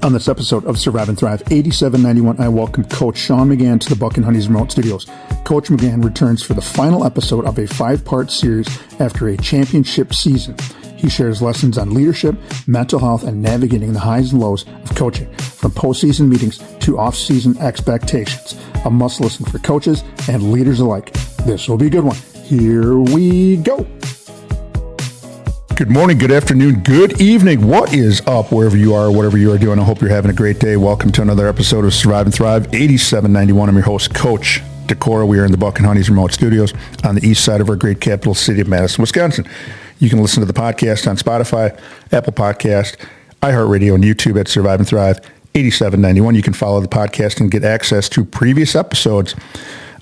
On this episode of Survive and Thrive 8791, I welcome Coach Sean McGann to the Buck and Honey's remote studios. Coach McGann returns for the final episode of a 5-part series after a championship season. He shares lessons on leadership, mental health, and navigating the highs and lows of coaching, from postseason meetings to off-season expectations. A must listen for coaches and leaders alike. This will be a good one. Here we go. Good morning, good afternoon, good evening. What is up wherever you are, whatever you are doing? I hope you're having a great day. Welcome to another episode of Survive and Thrive 8791. I'm your host, Coach Decorah. We are in the Buck and Honey's remote studios on the east side of our great capital city of Madison, Wisconsin. You can listen to the podcast on Spotify, Apple Podcast, iHeartRadio, and YouTube at Survive and Thrive 8791. You can follow the podcast and get access to previous episodes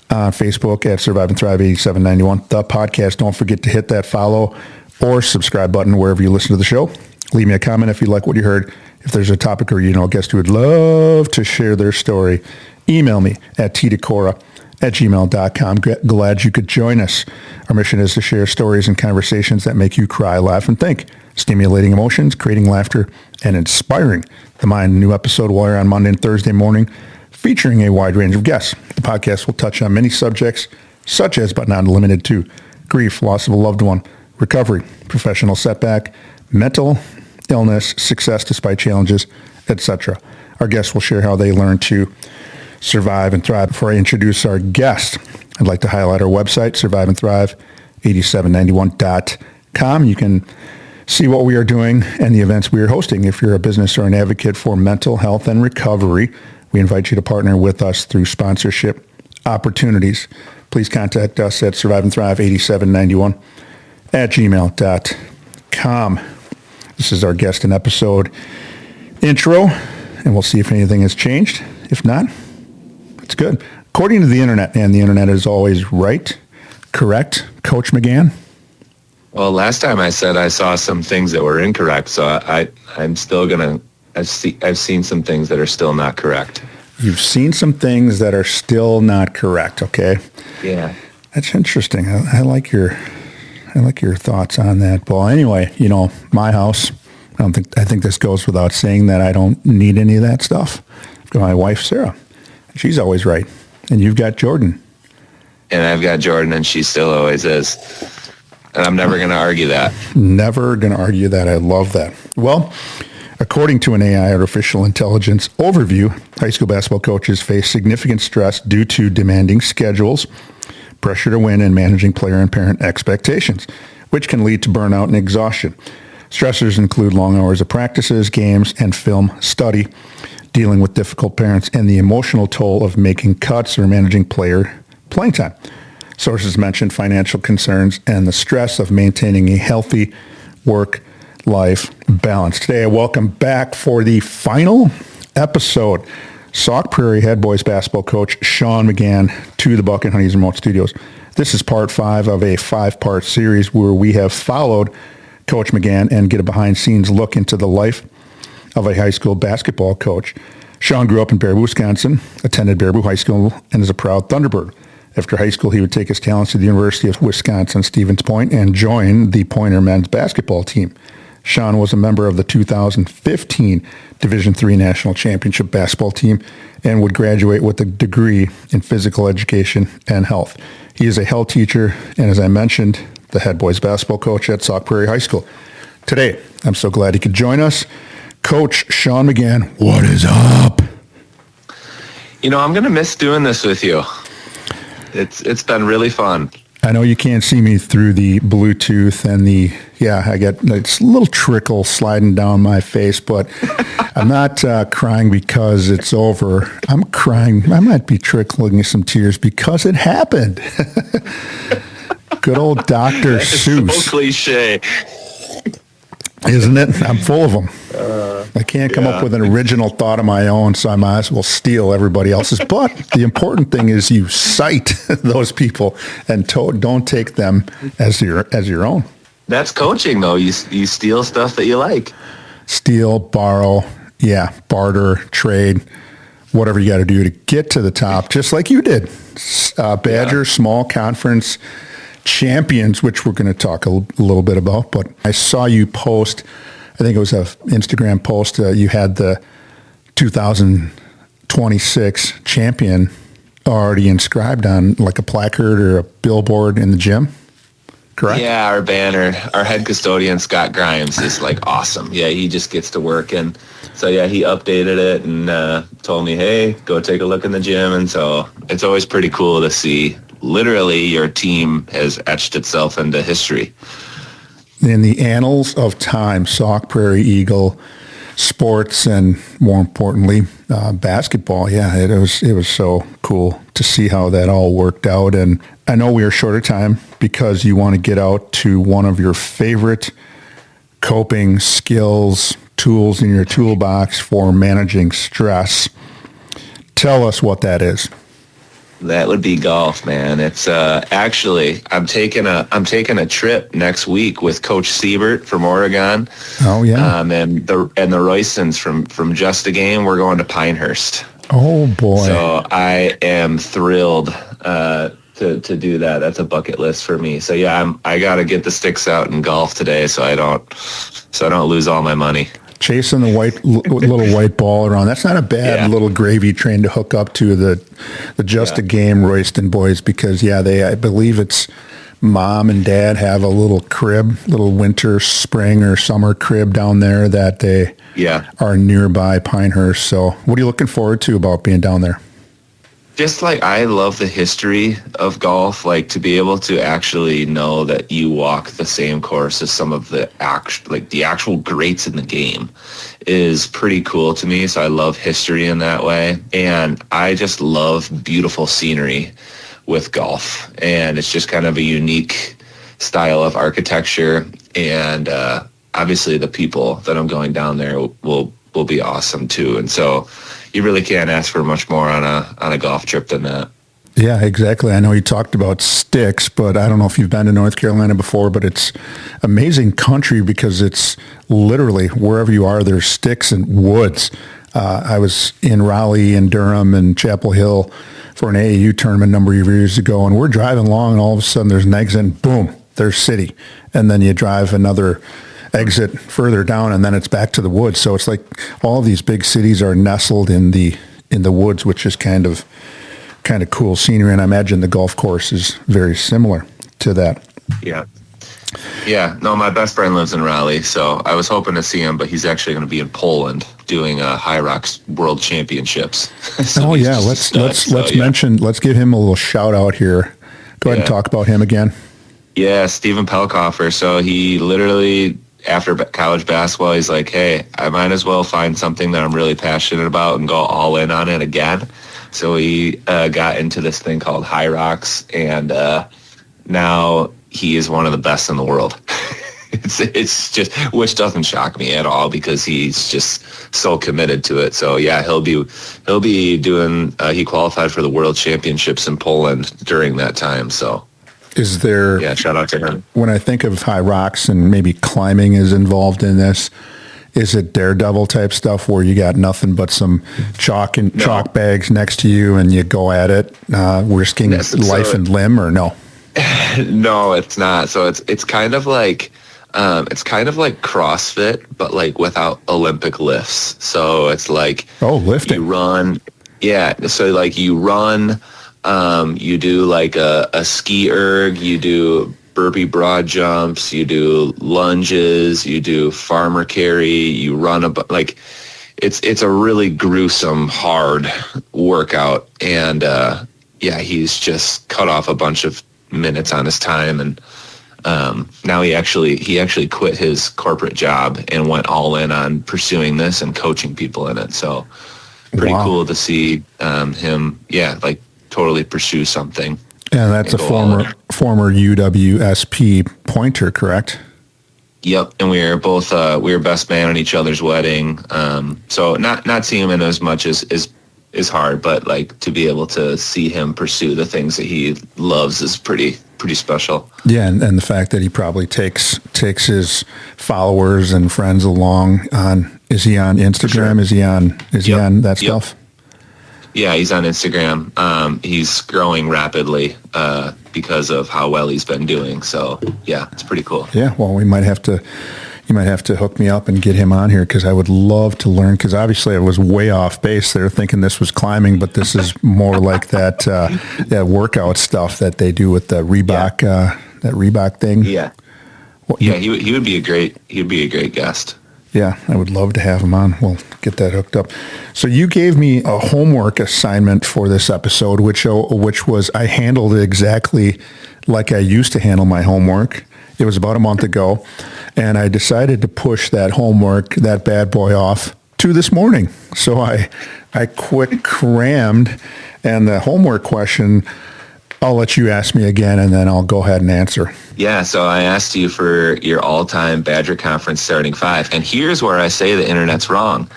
on Facebook at Survive and Thrive 8791. The podcast, don't forget to hit that follow or subscribe button wherever you listen to the show. Leave me a comment if you like what you heard. If there's a topic or you know a guest who would love to share their story, email me at tdecorah@gmail.com. Glad you could join us. Our mission is to share stories and conversations that make you cry, laugh, and think, stimulating emotions, creating laughter, and inspiring the mind. A new episode will air on Monday and Thursday morning, featuring a wide range of guests. The podcast will touch on many subjects, such as, but not limited to, grief, loss of a loved one, recovery, professional setback, mental illness, success despite challenges, etc. Our guests will share how they learn to survive and thrive. Before I introduce our guest, I'd like to highlight our website, surviveandthrive8791.com. You can see what we are doing and the events we are hosting. If you're a business or an advocate for mental health and recovery, we invite you to partner with us through sponsorship opportunities. Please contact us at surviveandthrive8791@gmail.com. This is our guest and episode intro, and we'll see if anything has changed. If not, it's good. According to the internet, and the internet is always right, correct, Coach McGann? Well, last time I said I saw some things that were incorrect, so I'm still going to, I've seen some things that are still not correct. You've seen some things that are still not correct, okay? Yeah. That's interesting. I like your thoughts on that. Well, anyway, you know, my house, I think this goes without saying that I don't need any of that stuff. I've got my wife, Sarah. She's always right. And you've got Jordan. And I've got Jordan, and she still always is. And I'm never going to argue that. Never going to argue that. I love that. Well, according to an AI artificial intelligence overview, high school basketball coaches face significant stress due to demanding schedules, pressure to win, and managing player and parent expectations, which can lead to burnout and exhaustion. Stressors include long hours of practices, games, and film study, dealing with difficult parents, and the emotional toll of making cuts or managing player playing time. Sources mention financial concerns and the stress of maintaining a healthy work-life balance. Today, I welcome back for the final episode Sauk-Prairie head boys basketball coach Sean McGann to the Buck and Honey's remote studios. This is part 5 of a 5-part series where we have followed Coach McGann and get a behind-scenes look into the life of a high school basketball coach. Sean grew up in Baraboo, Wisconsin, attended Baraboo High School, and is a proud Thunderbird. After high school, he would take his talents to the University of Wisconsin-Stevens Point and join the Pointer men's basketball team. Sean was a member of the 2015 Division III National Championship basketball team and would graduate with a degree in physical education and health. He is a health teacher and, as I mentioned, the head boys basketball coach at Sauk-Prairie High School. Today, I'm so glad he could join us. Coach Sean McGann, what is up? You know, I'm going to miss doing this with you. It's been really fun. I know you can't see me through the Bluetooth and I got it's a little trickle sliding down my face, but I'm not crying because it's over. I'm crying. I might be trickling some tears because it happened. Good old Dr. Seuss. So cliche. Isn't it? I'm full of them. I can't come up with an original thought of my own, so I might as well steal everybody else's. But the important thing is you cite those people and don't take them as your own. That's coaching, though. You steal stuff that you like. Steal, borrow, barter, trade, whatever you got to do to get to the top, just like you did. Badger Small Conference Champions, which we're going to talk a little bit about. But I saw you post, I think it was an Instagram post, you had the 2026 champion already inscribed on like a placard or a billboard in the gym, correct? Yeah, our banner, our head custodian, Scott Grimes, is like awesome. Yeah, he just gets to work. And so, yeah, he updated it and told me, hey, go take a look in the gym. And so it's always pretty cool to see literally your team has etched itself into history. In the annals of time, Sauk-Prairie Eagle sports and more importantly, basketball. Yeah, it was so cool to see how that all worked out. And I know we are short of time because you want to get out to one of your favorite coping skills, tools in your toolbox for managing stress. Tell us what that is. That would be golf, man. It's actually I'm taking a trip next week with Coach Siebert from Oregon. Oh yeah. And the Roysons from Just a Game. We're going to Pinehurst. Oh boy. So I am thrilled to do that. That's a bucket list for me. So yeah, I got to get the sticks out in golf today so I don't lose all my money. Chasing the little white ball around. That's not a bad little gravy train to hook up to the Just a Game Royston boys because I believe it's mom and dad have a little crib, little winter, spring or summer crib down there that they are nearby Pinehurst. So what are you looking forward to about being down there? Just like I love the history of golf, like to be able to actually know that you walk the same course as some of the actual greats in the game is pretty cool to me. So I love history in that way. And I just love beautiful scenery with golf. And it's just kind of a unique style of architecture. And obviously the people that I'm going down there will be awesome too. And so you really can't ask for much more on a golf trip than that. Yeah, exactly. I know you talked about sticks, but I don't know if you've been to North Carolina before, but it's amazing country because it's literally wherever you are, there's sticks and woods. I was in Raleigh and Durham and Chapel Hill for an AAU tournament a number of years ago, and we're driving along and all of a sudden there's an exit and boom, there's city. And then you drive another exit further down and then it's back to the woods. So it's like all of these big cities are nestled in the woods, which is kind of cool scenery. And I imagine the golf course is very similar to that. Yeah. No, my best friend lives in Raleigh, so I was hoping to see him, but he's actually going to be in Poland doing High Rocks World Championships. So let's give him a little shout out here. Go ahead and talk about him again. Yeah, Stephen Pelkoffer. So he literally, after college basketball, he's like, hey, I might as well find something that I'm really passionate about and go all in on it again. So he got into this thing called High Rocks, and now he is one of the best in the world. It's just, which doesn't shock me at all because he's just so committed to it. So yeah, he'll be doing. He qualified for the World Championships in Poland during that time. So. Is there? Yeah, shout out to him. When I think of High Rocks and maybe climbing is involved in this, is it daredevil type stuff where you got nothing but some chalk bags next to you and you go at it, risking life and limb, or no? No, it's not. So it's kind of like CrossFit, but like without Olympic lifts. So it's like lifting. You run. Yeah. So like you run. You do like a ski erg, you do burpee broad jumps, you do lunges, you do farmer carry, you run it's a really gruesome, hard workout. And he's just cut off a bunch of minutes on his time. And now he actually quit his corporate job and went all in on pursuing this and coaching people in it. So pretty cool to see him, totally pursue something. Yeah, that's a former UWSP pointer, correct? Yep, and we were both we were best man at each other's wedding. So not seeing him in as much is hard, but like to be able to see him pursue the things that he loves is pretty special. Yeah, and the fact that he probably takes his followers and friends along on. Is he on Instagram? Sure. Is he on that stuff? Yeah, he's on Instagram. He's growing rapidly because of how well he's been doing. So, yeah, it's pretty cool. Yeah, well, we might have to You might have to hook me up and get him on here because I would love to learn. Because obviously I was way off base there, thinking this was climbing, but this is more like that workout stuff that they do with the Reebok, that Reebok thing. Yeah, he would be a great guest. Yeah, I would love to have him on. We'll get that hooked up. So you gave me a homework assignment for this episode, which was I handled it exactly like I used to handle my homework. It was about a month ago, and I decided to push that homework, that bad boy, off to this morning. So I quick crammed, and the homework question, I'll let you ask me again, and then I'll go ahead and answer. Yeah, so I asked you for your all-time Badger Conference starting five, and here's where I say the internet's wrong.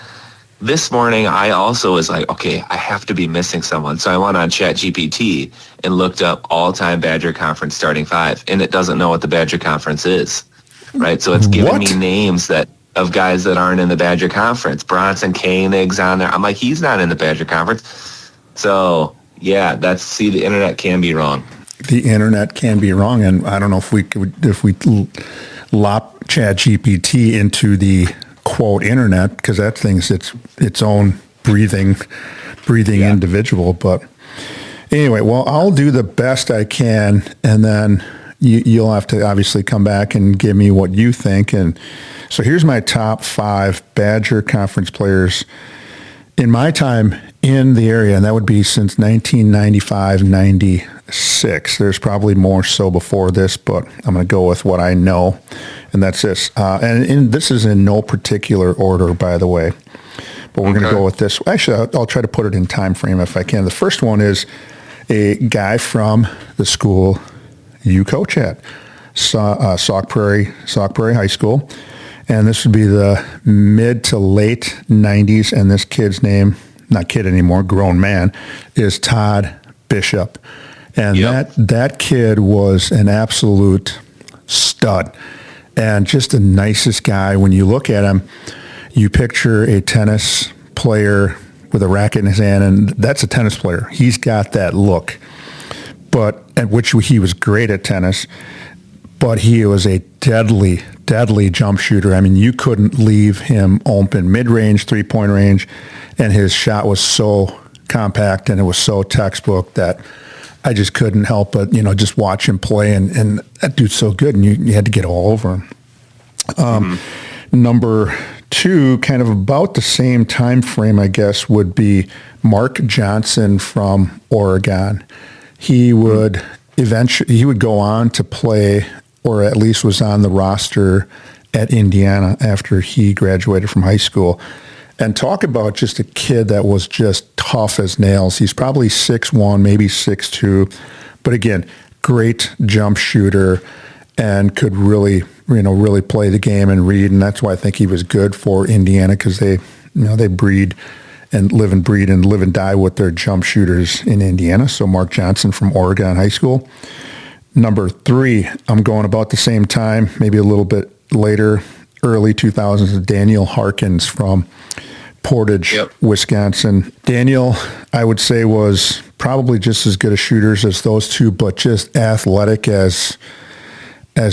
This morning, I also was like, okay, I have to be missing someone. So I went on ChatGPT and looked up all-time Badger Conference starting five, and it doesn't know what the Badger Conference is, right? So it's giving me names of guys that aren't in the Badger Conference. Bronson Koenig's on there. I'm like, he's not in the Badger Conference. So, yeah, the internet can be wrong. The internet can be wrong, and I don't know if we lop ChatGPT into the quote internet, because that thing's its own breathing individual. But anyway, well, I'll do the best I can, and then you'll have to obviously come back and give me what you think. And so here's my top 5 Badger Conference players in my time in the area, and that would be since 1995-96. There's probably more so before this, but I'm going to go with what I know, and that's this. And this is in no particular order, by the way, but we're going to go with this. Actually, I'll try to put it in time frame if I can. The first one is a guy from the school you coach at, Sauk-Prairie High School, and this would be the mid to late 90s, and this kid's name, not kid anymore, grown man, is Todd Bishop. And that kid was an absolute stud and just the nicest guy. When you look at him, you picture a tennis player with a racket in his hand, and that's a tennis player. He's got that look, but at which he was great at tennis, but he was a deadly jump shooter. I mean, you couldn't leave him open mid-range, three-point range, and his shot was so compact and it was so textbook that I just couldn't help but, just watch him play, and that dude's so good, and you had to get all over him. Number 2, kind of about the same time frame, I guess, would be Mark Johnson from Oregon. He would go on to play, or at least was on the roster at Indiana after he graduated from high school. And talk about just a kid that was just tough as nails. He's probably 6'1", maybe 6'2", but again, great jump shooter and could really play the game and read. And that's why I think he was good for Indiana, because they breed and live and die with their jump shooters in Indiana. So Mark Johnson from Oregon High School. Number 3, I'm going about the same time, maybe a little bit later, early 2000s, Daniel Harkins from Portage, Wisconsin. Daniel, I would say, was probably just as good a shooters as those two, but just athletic as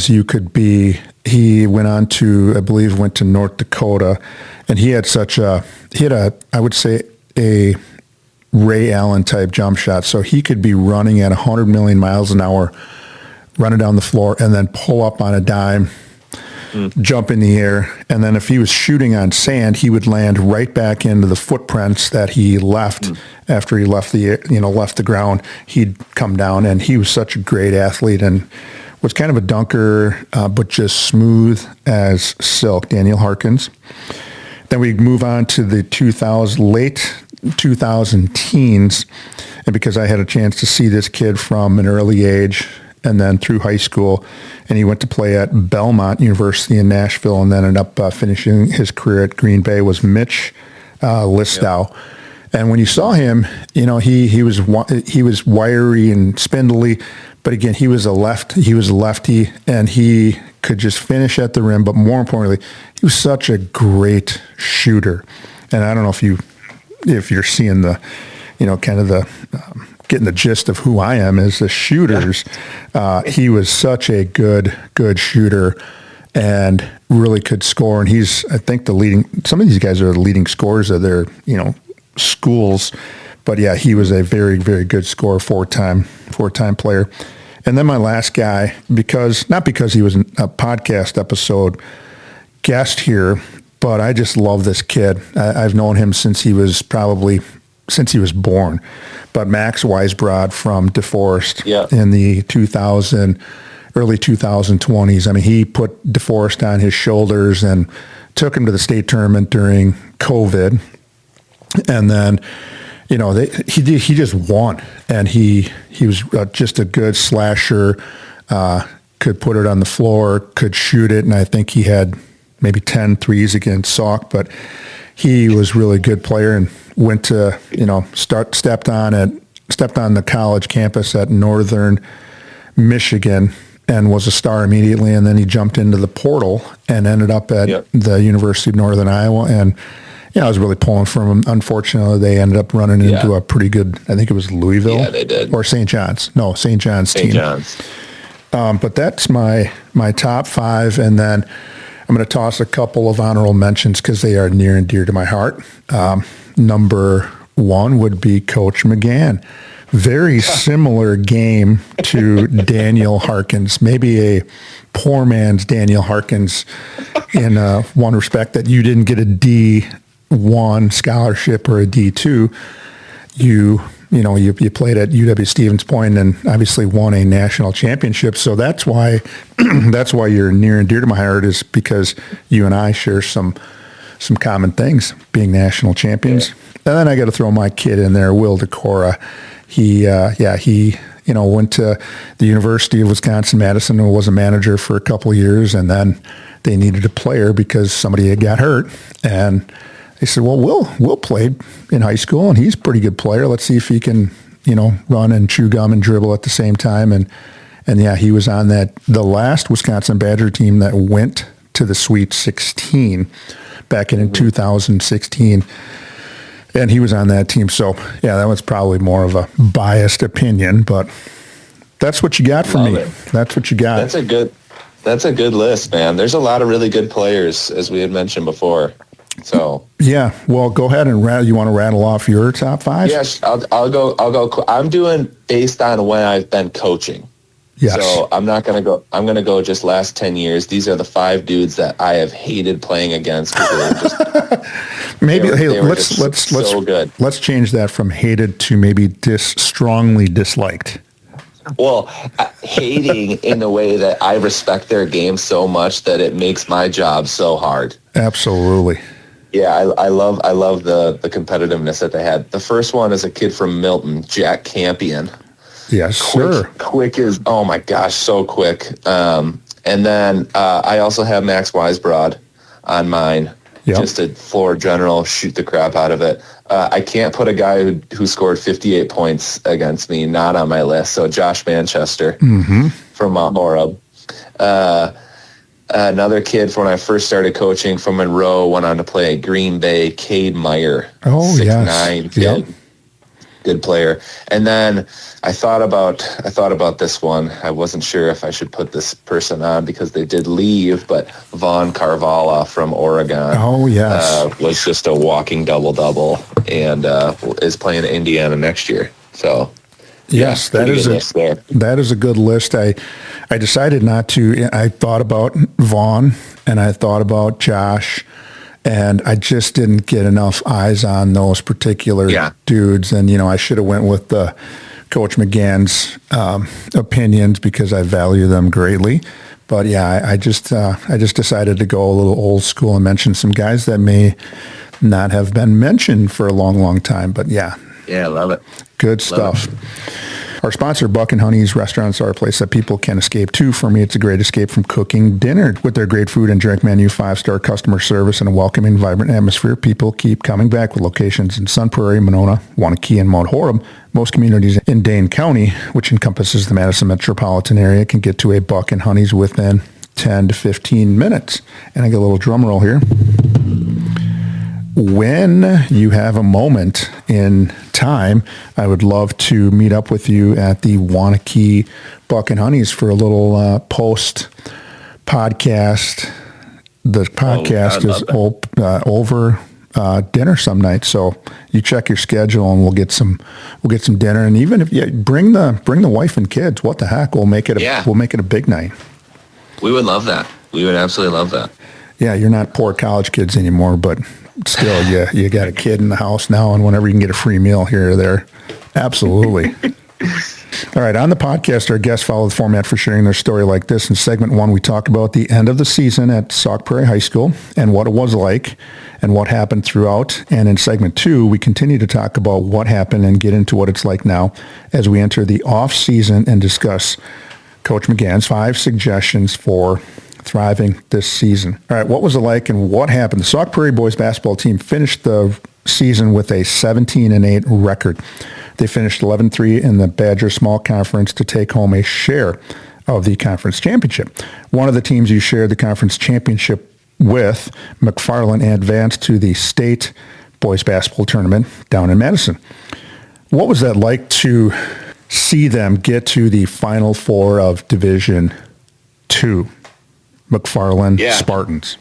you could be. He went to North Dakota, and he had I would say a Ray Allen type jump shot. So he could be running at 100 million miles an hour, running down the floor, and then pull up on a dime, jump in the air, and then if he was shooting on sand, he would land right back into the footprints that he left after he left the ground. He'd come down, and he was such a great athlete and was kind of a dunker, but just smooth as silk. Daniel Harkins. Then we move on to the late 2000 teens, and because I had a chance to see this kid from an early age and then through high school, and he went to play at Belmont University in Nashville, and then ended up finishing his career at Green Bay, was Mitch Listow. And when you saw him, he was wiry and spindly, but again, he was a lefty, and he could just finish at the rim. But more importantly, he was such a great shooter. And I don't know if you're seeing the, kind of the getting the gist of who I am as the shooters. He was such a good shooter, and really could score. And he's, I think, some of these guys are the leading scorers of their, schools. But yeah, he was a very, very good scorer, four-time player. And then my last guy, not because he was a podcast episode guest here, but I just love this kid. I've known him since he was born. But Max Weisbrod from DeForest in the early 2020s. I mean, he put DeForest on his shoulders and took him to the state tournament during COVID. And then, he just won, and he was just a good slasher, could put it on the floor, could shoot it, and I think he had maybe 10 threes against Sauk, but he was really a good player and went to, stepped on the college campus at Northern Michigan and was a star immediately, and then he jumped into the portal and ended up at the University of Northern Iowa, and I was really pulling for him. Unfortunately, they ended up running into a pretty good, I think it was Louisville. Yeah, they did. Or St. John's. No, St. John's team. St. John's. But that's my top five, and then I'm going to toss a couple of honorable mentions because they are near and dear to my heart. Number one would be Coach McGann. Very similar game to Daniel Harkins, maybe a poor man's Daniel Harkins in one respect, that you didn't get a D1 scholarship or a D2. You played at UW-Stevens Point and obviously won a national championship. So that's why you're near and dear to my heart, is because you and I share some common things, being national champions. And then I got to throw my kid in there, Will Decorah. He went to the University of Wisconsin-Madison and was a manager for a couple of years, and then they needed a player because somebody had got hurt, and they said, well, Will played in high school, and he's a pretty good player. Let's see if he can, run and chew gum and dribble at the same time. And he was on the last Wisconsin Badger team that went to the Sweet 16 back in 2016. And he was on that team. So, that was probably more of a biased opinion, but that's what you got for me. That's what you got. That's a good list, man. There's a lot of really good players, as we had mentioned before. So yeah, well, go ahead and you want to rattle off your top five? Yes, I'll go. I'm doing based on when I've been coaching. Yes. So I'm not going to go. I'm going to go just last 10 years. These are the 5 dudes that I have hated playing against. Maybe let's so good. Let's change that from hated to maybe strongly disliked. Well, hating in the way that I respect their game so much that it makes my job so hard. Absolutely. Yeah, I love the competitiveness that they had. The first one is a kid from Milton, Jack Campion. Yes, sir. Quick is, oh my gosh, so quick. And then I also have Max Weisbrod on mine. Yep. Just a floor general, shoot the crap out of it. I can't put a guy who scored 58 points against me not on my list. So Josh Manchester from Mount Horeb. Another kid from when I first started coaching from Monroe went on to play at Green Bay, Cade Meyer. Oh, 6'9" kid. Yep. Good player. And then I thought about this one. I wasn't sure if I should put this person on because they did leave, but Vaughn Carvalho from Oregon. Oh, yes. Was just a walking double-double and is playing at Indiana next year. So, yes, that is a good list. I decided not to. I thought about Vaughn and I thought about Josh, and I just didn't get enough eyes on those particular dudes. And, I should have went with the Coach McGann's opinions because I value them greatly. But, I just decided to go a little old school and mention some guys that may not have been mentioned for a long, long time. But, yeah, I love it. Good stuff. Our sponsor, Buck and Honey's Restaurants, are a place that people can escape to. For me, it's a great escape from cooking dinner. With their great food and drink menu, 5-star customer service, and a welcoming, vibrant atmosphere, people keep coming back. With locations in Sun Prairie, Monona, Waunakee, and Mount Horeb, most communities in Dane County, which encompasses the Madison metropolitan area, can get to a Buck and Honey's within 10 to 15 minutes. And I get a little drum roll here. When you have a moment in time, I would love to meet up with you at the Waunakee Buck and Honey's for a little podcast. The podcast is over dinner some nights, so you check your schedule and we'll get some dinner. And even if you bring the wife and kids, what the heck? We'll make it a big night. We would love that. We would absolutely love that. Yeah, you're not poor college kids anymore, but still, you got a kid in the house now, and whenever you can get a free meal here or there, absolutely. All right, on the podcast, our guests follow the format for sharing their story like this. In segment 1, we talk about the end of the season at Sauk-Prairie High School and what it was like and what happened throughout. And in segment 2, we continue to talk about what happened and get into what it's like now as we enter the off season and discuss Coach McGann's 5 suggestions for thriving this season. All right, what was it like and what happened? The Sauk-Prairie boys basketball team finished the season with a 17-8 record. They finished 11-3 in the Badger Small Conference to take home a share of the conference championship. One of the teams you shared the conference championship with, McFarland, advanced to the state boys basketball tournament down in Madison. What was that like to see them get to the Final Four of Division II? McFarland Spartans.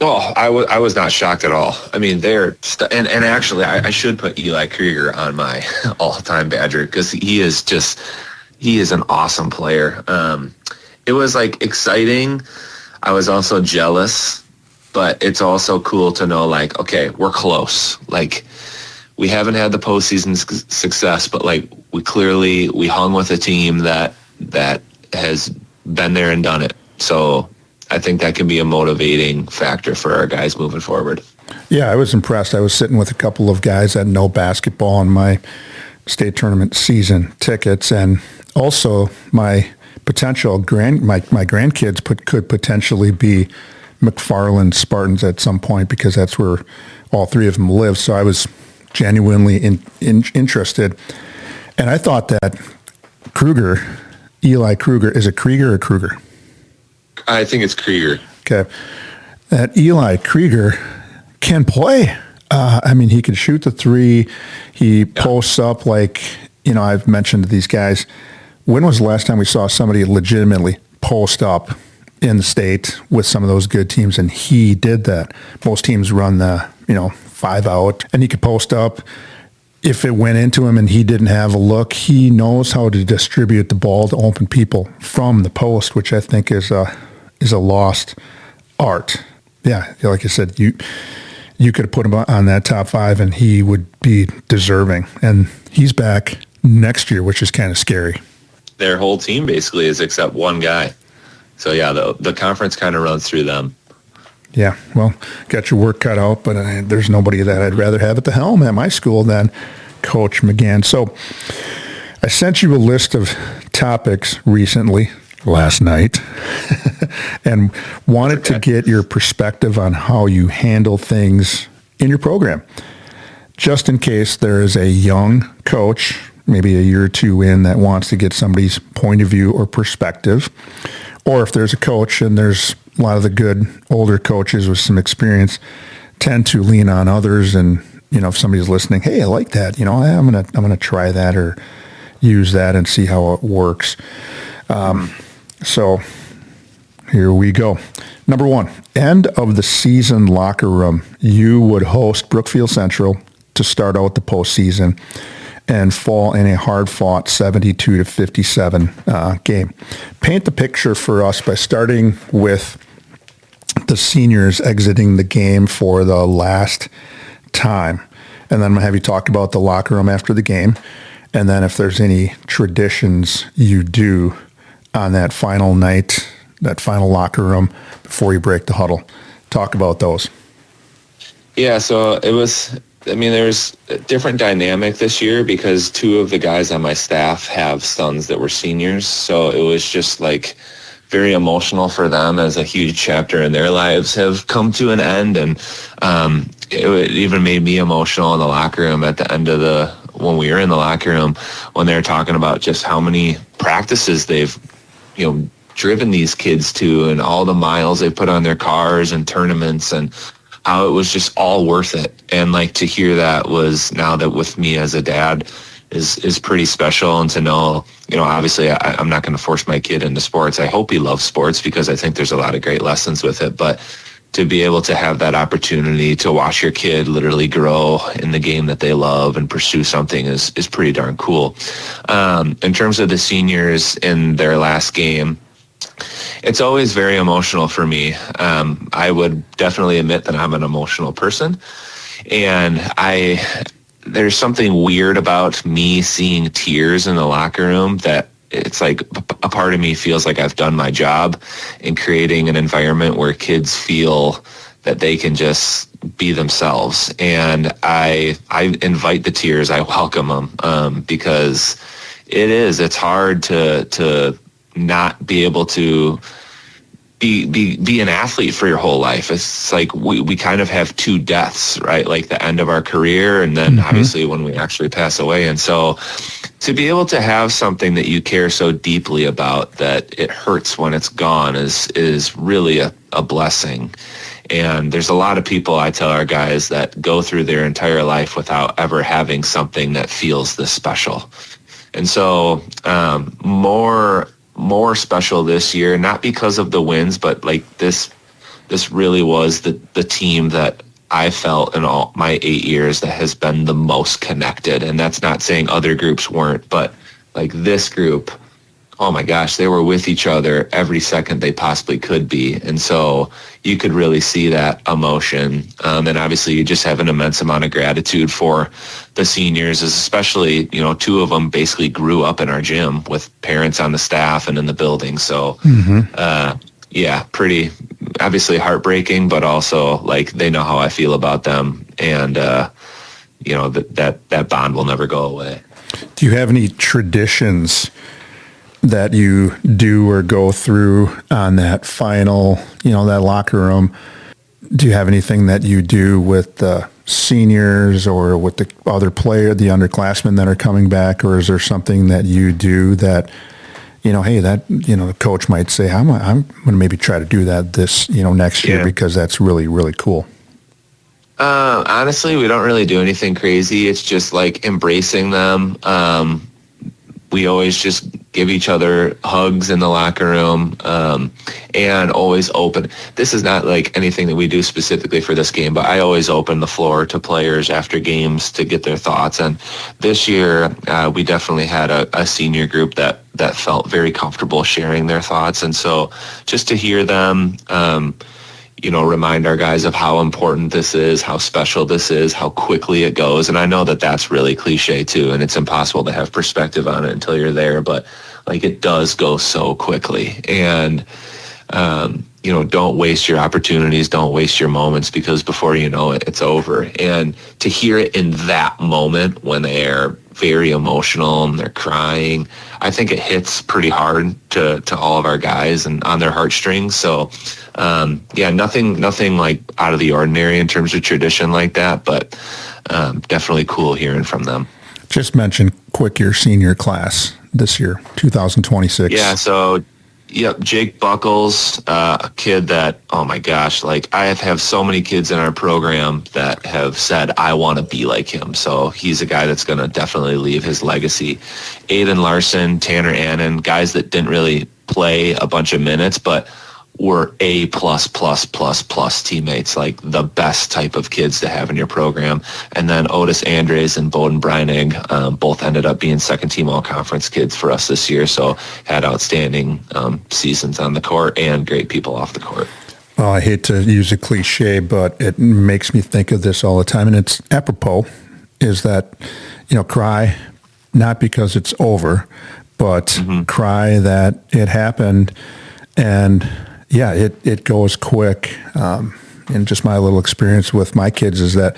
Oh, I was not shocked at all. I mean, and actually, I should put Eli Krieger on my all-time Badger because he is an awesome player. It was like exciting. I was also jealous, but it's also cool to know like, okay, we're close. Like we haven't had the postseason success, but like we hung with a team that has been there and done it. So I think that can be a motivating factor for our guys moving forward. Yeah, I was impressed. I was sitting with a couple of guys that know basketball on my state tournament season tickets, and also my potential my grandkids could potentially be McFarland Spartans at some point because that's where all 3 of them live. So I was genuinely interested, and I thought that Eli Krieger, is it Krieger or Kruger? I think it's Krieger. Okay. That Eli Krieger can play. I mean, he can shoot the 3. He posts up like, I've mentioned to these guys, when was the last time we saw somebody legitimately post up in the state with some of those good teams? And he did that. Most teams run the, 5 out, and he could post up. If it went into him and he didn't have a look, he knows how to distribute the ball to open people from the post, which I think is a lost art. Yeah, like I said, you could have put him on that top 5 and he would be deserving. And he's back next year, which is kind of scary. Their whole team basically is except one guy. So yeah, the conference kind of runs through them. Yeah, well, got your work cut out, but there's nobody that I'd rather have at the helm at my school than Coach McGann. So I sent you a list of topics recently, last night, and wanted to get your perspective on how you handle things in your program. Just in case there is a young coach, maybe a year or 2 in, that wants to get somebody's point of view or perspective, or if there's a coach, and there's a lot of the good older coaches with some experience tend to lean on others, and if somebody's listening, hey, I like that, I'm gonna try that or use that and see how it works. So here we go. Number 1, end of the season locker room. You would host Brookfield Central to start out the postseason and fall in a hard-fought 72-57 game. Paint the picture for us by starting with the seniors exiting the game for the last time. And then I'm going to have you talk about the locker room after the game. And then if there's any traditions you do on that final night, that final locker room before you break the huddle. Talk about those. Yeah, so there's a different dynamic this year because 2 of the guys on my staff have sons that were seniors. So it was just like very emotional for them as a huge chapter in their lives have come to an end. And it even made me emotional in the locker room at the end of when we were in the locker room, when they were talking about just how many practices they've, driven these kids to and all the miles they put on their cars and tournaments and how it was just all worth it. And like to hear that was now that with me as a dad is pretty special. And to know, obviously I'm not going to force my kid into sports. I hope he loves sports because I think there's a lot of great lessons with it. But to be able to have that opportunity to watch your kid literally grow in the game that they love and pursue something is pretty darn cool. In terms of the seniors in their last game, it's always very emotional for me. I would definitely admit that I'm an emotional person. And there's something weird about me seeing tears in the locker room that it's like a part of me feels like I've done my job in creating an environment where kids feel that they can just be themselves. And I invite the tears. I welcome them because it's hard to not be able to be an athlete for your whole life. It's like we kind of have two deaths, right? Like the end of our career and then obviously when we actually pass away. And so to be able to have something that you care so deeply about that it hurts when it's gone is really a blessing. And there's a lot of people, I tell our guys, that go through their entire life without ever having something that feels this special. And so more special this year, not because of the wins, but like this really was the team that I felt in all my 8 years that has been the most connected. And that's not saying other groups weren't, but like this group, oh my gosh, they were with each other every second they possibly could be. And so you could really see that emotion. And obviously you just have an immense amount of gratitude for the seniors, especially, two of them basically grew up in our gym with parents on the staff and in the building. So, pretty obviously heartbreaking, but also like they know how I feel about them. And, that bond will never go away. Do you have any traditions that you do or go through on that final, that locker room? Do you have anything that you do with the seniors or with the other player, the underclassmen that are coming back? Or is there something that you do that, hey, that, the coach might say, I'm going to maybe try to do that this, next year because that's really, really cool? Honestly, we don't really do anything crazy. It's just like embracing them. We always just give each other hugs in the locker room and always open. This is not like anything that we do specifically for this game, but I always open the floor to players after games to get their thoughts. And this year, we definitely had a senior group that felt very comfortable sharing their thoughts. And so just to hear them, remind our guys of how important this is, how special this is, how quickly it goes. And I know that that's really cliche too, and it's impossible to have perspective on it until you're there, but like it does go so quickly. And, don't waste your opportunities, don't waste your moments, because before you know it, it's over. And to hear it in that moment when they're very emotional and they're crying, I think it hits pretty hard to all of our guys and on their heartstrings. So, nothing like out of the ordinary in terms of tradition like that, but definitely cool hearing from them. Just mention quick your senior class this year, 2026. Yeah, so Jake Buckles, a kid that, oh my gosh, like I have so many kids in our program that have said, I want to be like him. So he's a guy that's going to definitely leave his legacy. Aiden Larson, Tanner Annan, guys that didn't really play a bunch of minutes, but were A+++ teammates, like the best type of kids to have in your program. And then Otis Andres and Bowden Breinig both ended up being second team all-conference kids for us this year. So had outstanding seasons on the court and great people off the court. Well, I hate to use a cliche, but it makes me think of this all the time. And it's apropos is that, cry, not because it's over, but cry that it happened. And yeah, it goes quick. And just my little experience with my kids is that,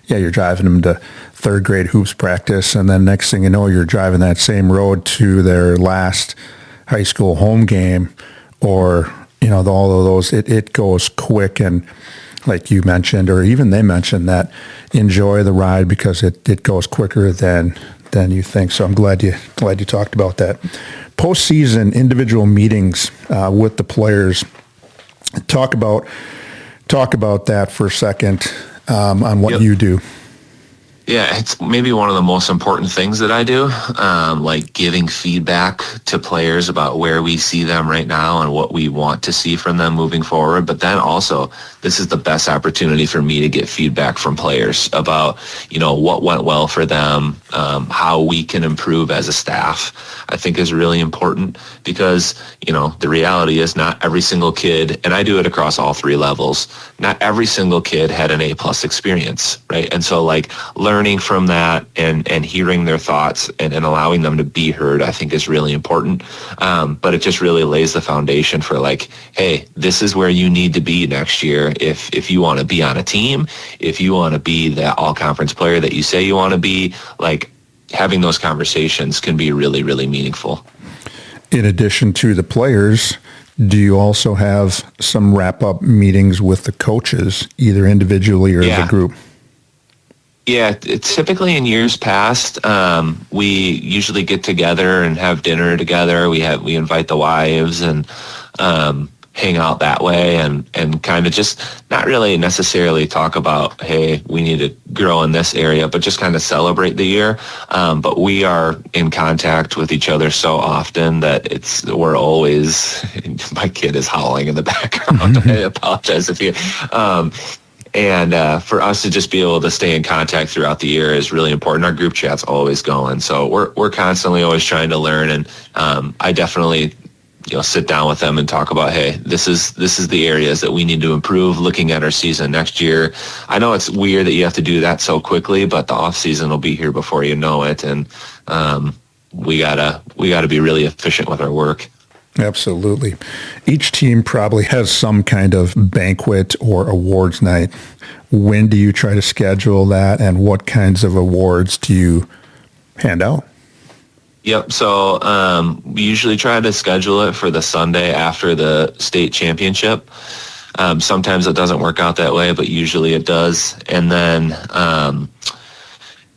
you're driving them to third grade hoops practice, and then next thing you know, you're driving that same road to their last high school home game, or, all of those, it goes quick. And like you mentioned, or even they mentioned, that enjoy the ride because it goes quicker than you think. So I'm glad you talked about that. Postseason individual meetings with the players. Talk about that for a second on what you do. Yeah, it's maybe one of the most important things that I do, like giving feedback to players about where we see them right now and what we want to see from them moving forward. But then also, this is the best opportunity for me to get feedback from players about, what went well for them, how we can improve as a staff, I think is really important because, the reality is not every single kid, and I do it across all three levels, not every single kid had an A+ experience, right? And so like learning from that and hearing their thoughts and allowing them to be heard, I think is really important. But it just really lays the foundation for like, hey, this is where you need to be next year if you want to be on a team, if you want to be that all-conference player that you say you want to be. Like having those conversations can be really, really meaningful. In addition to the players, do you also have some wrap-up meetings with the coaches, either individually or as a group? Yeah, typically in years past, we usually get together and have dinner together. We invite the wives and hang out that way and kind of just not really necessarily talk about, hey, we need to grow in this area, but just kind of celebrate the year. But we are in contact with each other so often that we're always, my kid is howling in the background. I apologize if you, and for us to just be able to stay in contact throughout the year is really important. Our group chat's always going. So we're constantly always trying to learn. And I definitely sit down with them and talk about, hey, this is the areas that we need to improve looking at our season next year. I know it's weird that you have to do that so quickly, but the off season will be here before you know it. And we gotta be really efficient with our work. Absolutely. Each team probably has some kind of banquet or awards night. When do you try to schedule that, and what kinds of awards do you hand out? Yep. So we usually try to schedule it for the Sunday after the state championship. Sometimes it doesn't work out that way, but usually it does. And then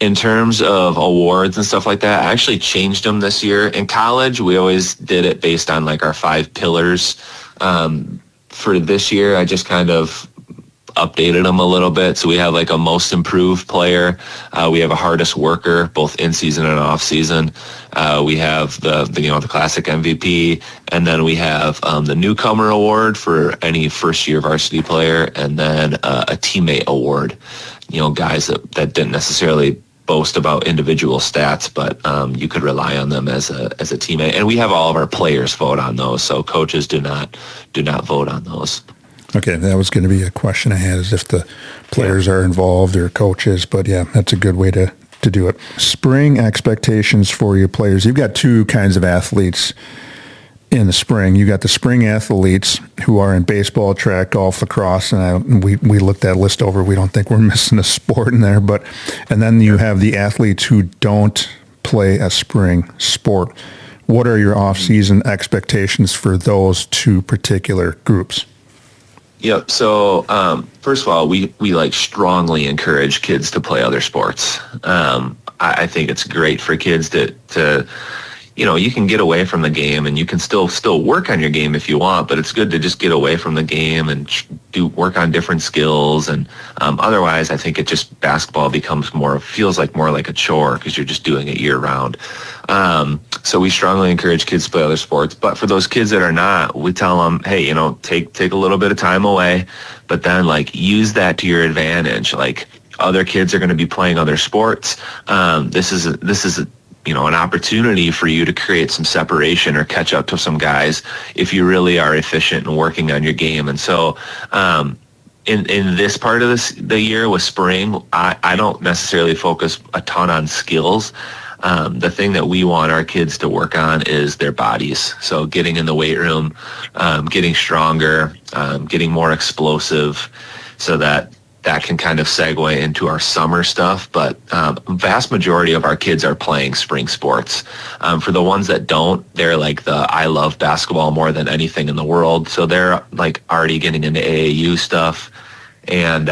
in terms of awards and stuff like that, I actually changed them this year. In college, we always did it based on like our 5 pillars. For this year, I just kind of updated them a little bit. So we have like a most improved player. We have a hardest worker, both in season and off season. We have the classic MVP, and then we have the newcomer award for any first year varsity player, and then a teammate award. Guys that didn't necessarily boast about individual stats, but you could rely on them as a teammate. And we have all of our players vote on those, so coaches do not vote on those. Okay, that was going to be a question I had, is if the players are involved or coaches, but yeah, that's a good way to do it. Spring expectations for your players. You've got 2 kinds of athletes in the spring. You got the spring athletes who are in baseball, track, golf, lacrosse, and we looked that list over. We don't think we're missing a sport in there, and then you have the athletes who don't play a spring sport. What are your off-season expectations for those 2 particular groups? Yep. So first of all, we like strongly encourage kids to play other sports. I think it's great for kids to you can get away from the game and you can still work on your game if you want, but it's good to just get away from the game and work on different skills. And otherwise, I think basketball feels more like a chore because you're just doing it year round. So we strongly encourage kids to play other sports. But for those kids that are not, we tell them, hey, take a little bit of time away, but then use that to your advantage. Like other kids are going to be playing other sports. This is an opportunity for you to create some separation or catch up to some guys if you really are efficient and working on your game. And so in this part of the year with spring, I don't necessarily focus a ton on skills. The thing that we want our kids to work on is their bodies. So getting in the weight room, getting stronger, getting more explosive, so that can kind of segue into our summer stuff. But vast majority of our kids are playing spring sports. For the ones that don't, they're like I love basketball more than anything in the world. So they're like already getting into AAU stuff. And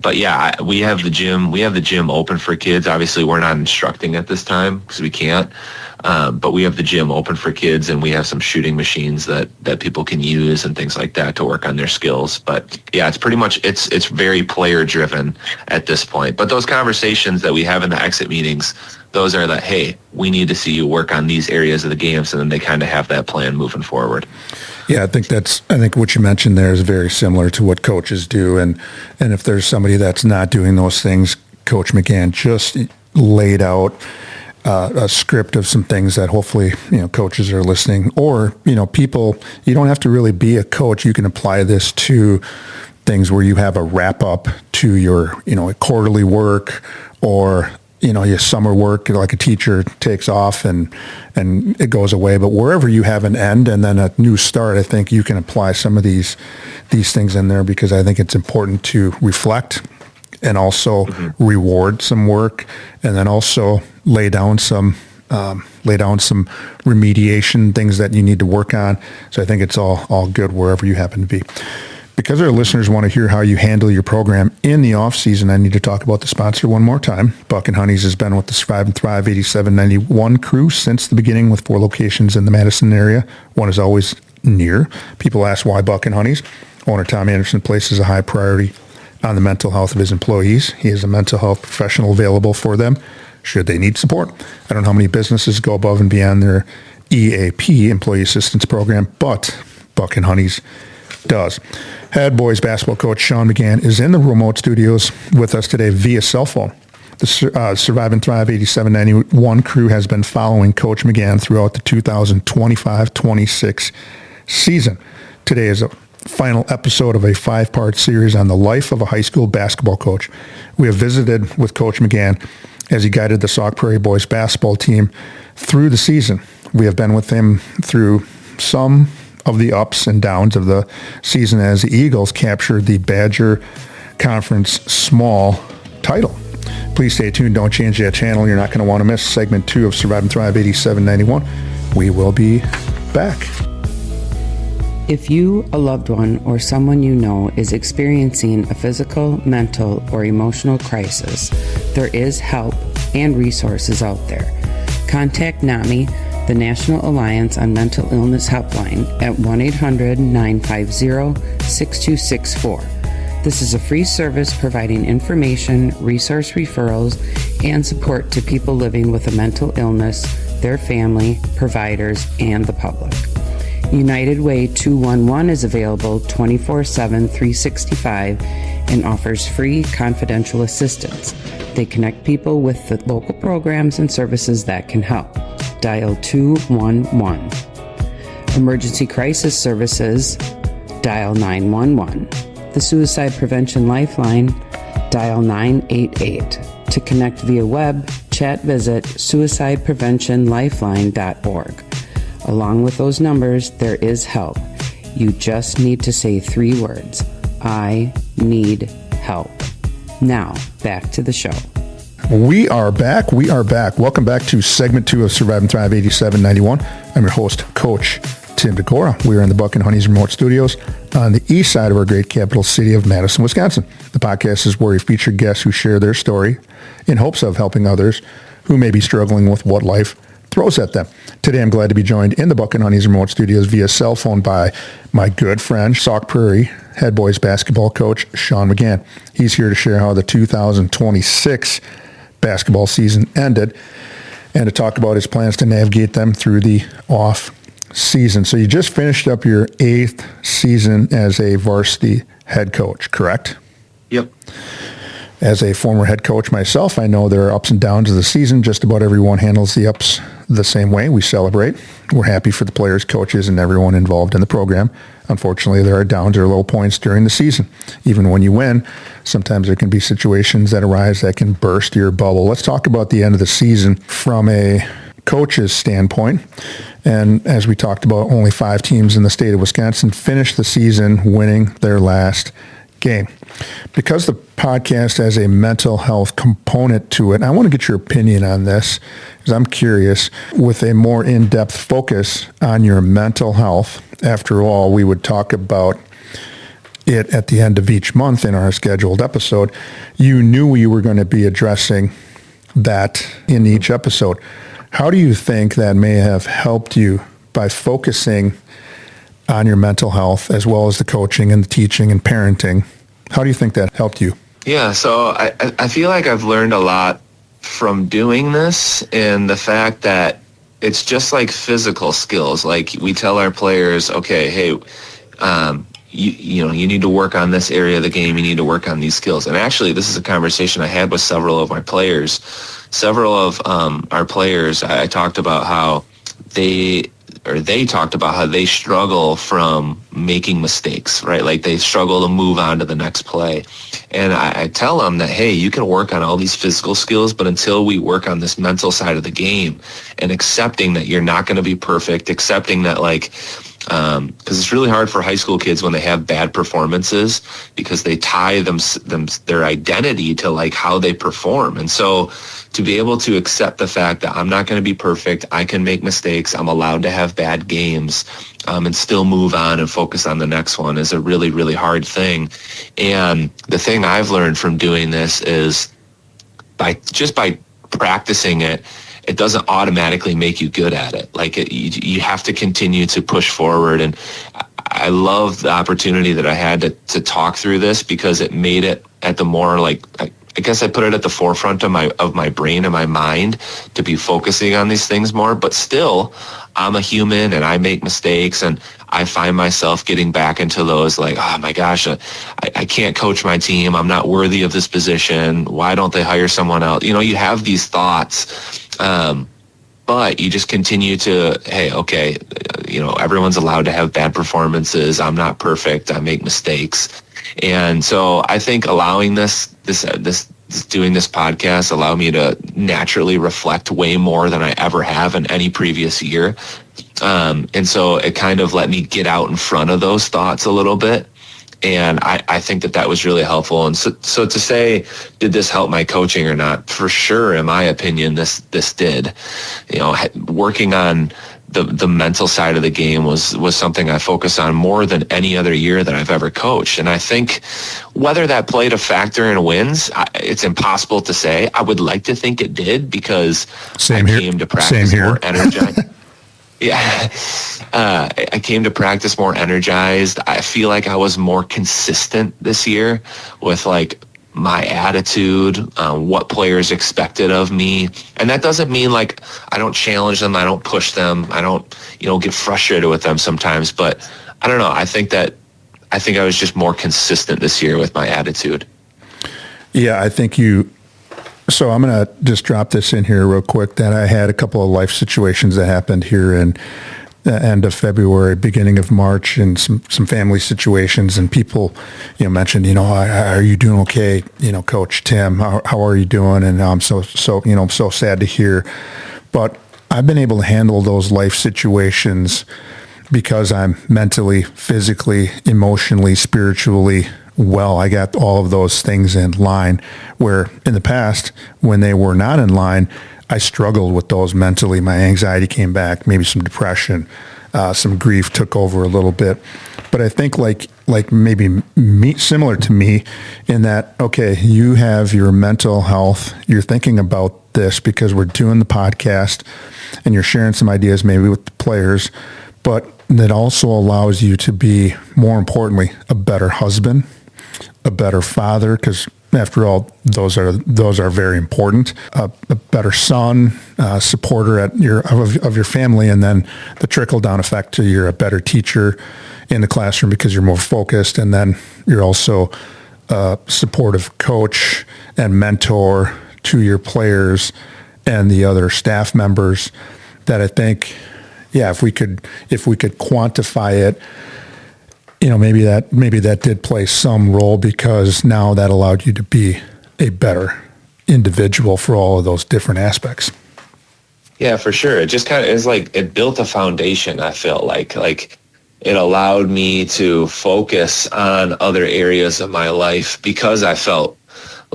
but yeah, we have the gym open for kids. Obviously, we're not instructing at this time because we can't. But we have the gym open for kids, and we have some shooting machines that people can use and things like that to work on their skills. But yeah, it's pretty much, it's very player driven at this point. But those conversations that we have in the exit meetings, those are that, hey, we need to see you work on these areas of the games, and then they kind of have that plan moving forward. Yeah, I think what you mentioned there is very similar to what coaches do. And if there's somebody that's not doing those things, Coach McGann just laid out a script of some things that hopefully, coaches are listening, or, people, you don't have to really be a coach. You can apply this to things where you have a wrap up to your, quarterly work, or your summer work, like a teacher takes off and it goes away. But wherever you have an end and then a new start, I think you can apply some of these things in there, because I think it's important to reflect and also reward some work, and then also lay down some remediation things that you need to work on. So I think it's all good wherever you happen to be. Because our listeners want to hear how you handle your program in the off season, I need to talk about the sponsor one more time. Buck and Honey's has been with the Survive and Thrive 8791 crew since the beginning, with 4 locations in the Madison area. One is always near. People ask why Buck and Honey's. Owner Tom Anderson places a high priority on the mental health of his employees. He is a mental health professional available for them should they need support. I don't know how many businesses go above and beyond their EAP, Employee Assistance Program, but Buck and Honey's does. Head boys basketball coach Sean McGann is in the remote studios with us today via cell phone. The Survive and Thrive 8791 crew has been following Coach McGann throughout the 2025-26 season. Today is a final episode of a 5-part series on the life of a high school basketball coach. We have visited with Coach McGann as he guided the Sauk-Prairie boys basketball team through the season. We have been with him through some of the ups and downs of the season as the Eagles captured the Badger Conference Small title. Please stay tuned. Don't change that channel. You're not going to want to miss segment 2 of Survive and Thrive 8791. We will be back. If you, a loved one, or someone you know is experiencing a physical, mental, or emotional crisis, there is help and resources out there. Contact NAMI, the National Alliance on Mental Illness Helpline, at 1-800-950-6264. This is a free service providing information, resource referrals, and support to people living with a mental illness, their family, providers, and the public. United Way 211 is available 24/7, 365, and offers free confidential assistance. They connect people with the local programs and services that can help. Dial 211. Emergency Crisis Services, dial 911. The Suicide Prevention Lifeline, dial 988. To connect via web, chat, visit suicidepreventionlifeline.org. Along with those numbers, there is help. You just need to say 3 words. I need help. Now, back to the show. We are back. Welcome back to segment 2 of Survive and Thrive 8791. I'm your host, Coach Tim Decorah. We are in the Buck and Honey's remote studios on the east side of our great capital city of Madison, Wisconsin. The podcast is where we feature guests who share their story in hopes of helping others who may be struggling with what life throws at them. Today, I'm glad to be joined in the Buck and Honey's remote studios via cell phone by my good friend, Sauk-Prairie head boys basketball coach Sean McGann. He's here to share how the 2026 basketball season ended and to talk about his plans to navigate them through the off season. So you just finished up your 8th season as a varsity head coach, correct? Yep. As a former head coach myself, I know there are ups and downs of the season. Just about everyone handles the ups the same way. We celebrate. We're happy for the players, coaches, and everyone involved in the program. Unfortunately, there are downs or low points during the season. Even when you win, sometimes there can be situations that arise that can burst your bubble. Let's talk about the end of the season from a coach's standpoint. And as we talked about, only 5 teams in the state of Wisconsin finished the season winning their last game. Because the podcast has a mental health component to it, I want to get your opinion on this, because I'm curious, with a more in-depth focus on your mental health. After all, we would talk about it at the end of each month in our scheduled episode. You knew we were going to be addressing that in each episode. How do you think that may have helped you by focusing on your mental health as well as the coaching and the teaching and parenting? How do you think that helped you? Yeah, so I feel like I've learned a lot from doing this, and the fact that it's just like physical skills. Like we tell our players, okay, hey, you need to work on this area of the game. You need to work on these skills. And actually, this is a conversation I had with several of my players. Several of our players, I talked about how they talked about how they struggle from making mistakes, right? Like they struggle to move on to the next play. And I tell them that, hey, you can work on all these physical skills, but until we work on this mental side of the game and accepting that you're not going to be perfect, accepting that because it's really hard for high school kids when they have bad performances because they tie their identity to like how they perform. And so to be able to accept the fact that I'm not going to be perfect, I can make mistakes, I'm allowed to have bad games, and still move on and focus on the next one is a really, really hard thing. And the thing I've learned from doing this is by practicing it, it doesn't automatically make you good at it. Like you have to continue to push forward. And I love the opportunity that I had to talk through this because it made it at the more I guess I put it at the forefront of my brain and my mind to be focusing on these things more. But still, I'm a human and I make mistakes, and I find myself getting back into those like, oh my gosh, I can't coach my team. I'm not worthy of this position. Why don't they hire someone else? You have these thoughts, but you just continue to, hey, okay, everyone's allowed to have bad performances. I'm not perfect. I make mistakes. And so I think allowing doing this podcast allowed me to naturally reflect way more than I ever have in any previous year. And so it kind of let me get out in front of those thoughts a little bit. And I think that was really helpful. And so to say, did this help my coaching or not? For sure, in my opinion, this did. Working on the mental side of the game was something I focused on more than any other year that I've ever coached. And I think whether that played a factor in wins, it's impossible to say. I would like to think it did because I came to practice more energized. Yeah, I came to practice more energized. I feel like I was more consistent this year with my attitude, what players expected of me. And that doesn't mean I don't challenge them, I don't push them, I don't, get frustrated with them sometimes. But I don't know. I think I was just more consistent this year with my attitude. Yeah, I think so I'm going to just drop this in here real quick that I had a couple of life situations that happened here in the end of February, beginning of March, and some family situations, and people, mentioned, are you doing okay? Coach Tim, how are you doing? And I'm so sad to hear, but I've been able to handle those life situations because I'm mentally, physically, emotionally, spiritually well. I got all of those things in line, where in the past, when they were not in line, I struggled with those mentally. My anxiety came back, maybe some depression, some grief took over a little bit. But I think like maybe similar to me in that, okay, you have your mental health, you're thinking about this because we're doing the podcast and you're sharing some ideas maybe with the players, but that also allows you to be, more importantly, a better husband, a better father, because after all, those are very important. A better son, supporter of your family, and then the trickle down effect to you're a better teacher in the classroom because you're more focused, and then you're also a supportive coach and mentor to your players and the other staff members. That I think, yeah, if we could quantify it, maybe that did play some role, because now that allowed you to be a better individual for all of those different aspects. Yeah, for sure. It just kind of is it built a foundation. I felt like it allowed me to focus on other areas of my life because I felt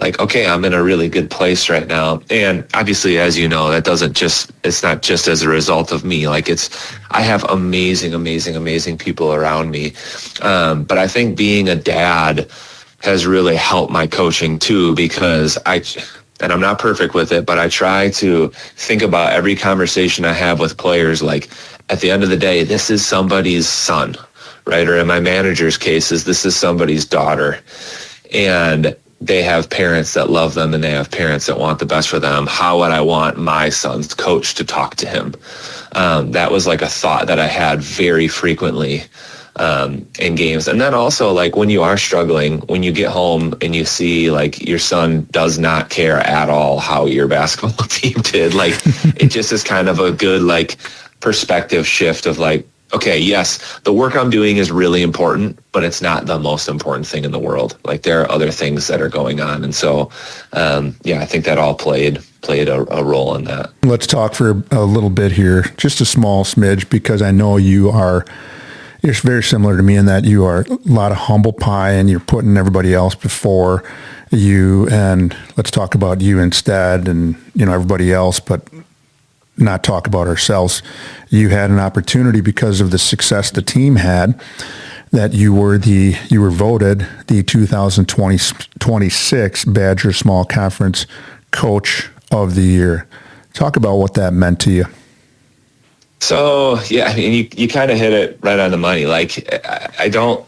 okay, I'm in a really good place right now. And obviously, as you know, it's not just as a result of me. I have amazing people around me. But I think being a dad has really helped my coaching too, because and I'm not perfect with it, but I try to think about every conversation I have with players, like at the end of the day, this is somebody's son, right? Or in my manager's cases, this is somebody's daughter. And they have parents that love them and they have parents that want the best for them. How would I want my son's coach to talk to him? That was like a thought that I had very frequently in games. And then also, like, when you are struggling, when you get home and you see like your son does not care at all how your basketball team did, like it just is kind of a good like perspective shift of like, okay, yes, the work I'm doing is really important, but it's not the most important thing in the world. Like there are other things that are going on. And so, I think that all played a role in that. Let's talk for a little bit here, just a small smidge, because I know you're very similar to me in that you are a lot of humble pie and you're putting everybody else before you. And let's talk about you instead and, everybody else, but not talk about ourselves. You had an opportunity because of the success the team had that you were voted the 2026 Badger Small Conference Coach of the Year. Talk about what that meant to you. So, yeah, I mean, you kind of hit it right on the money. Like, I don't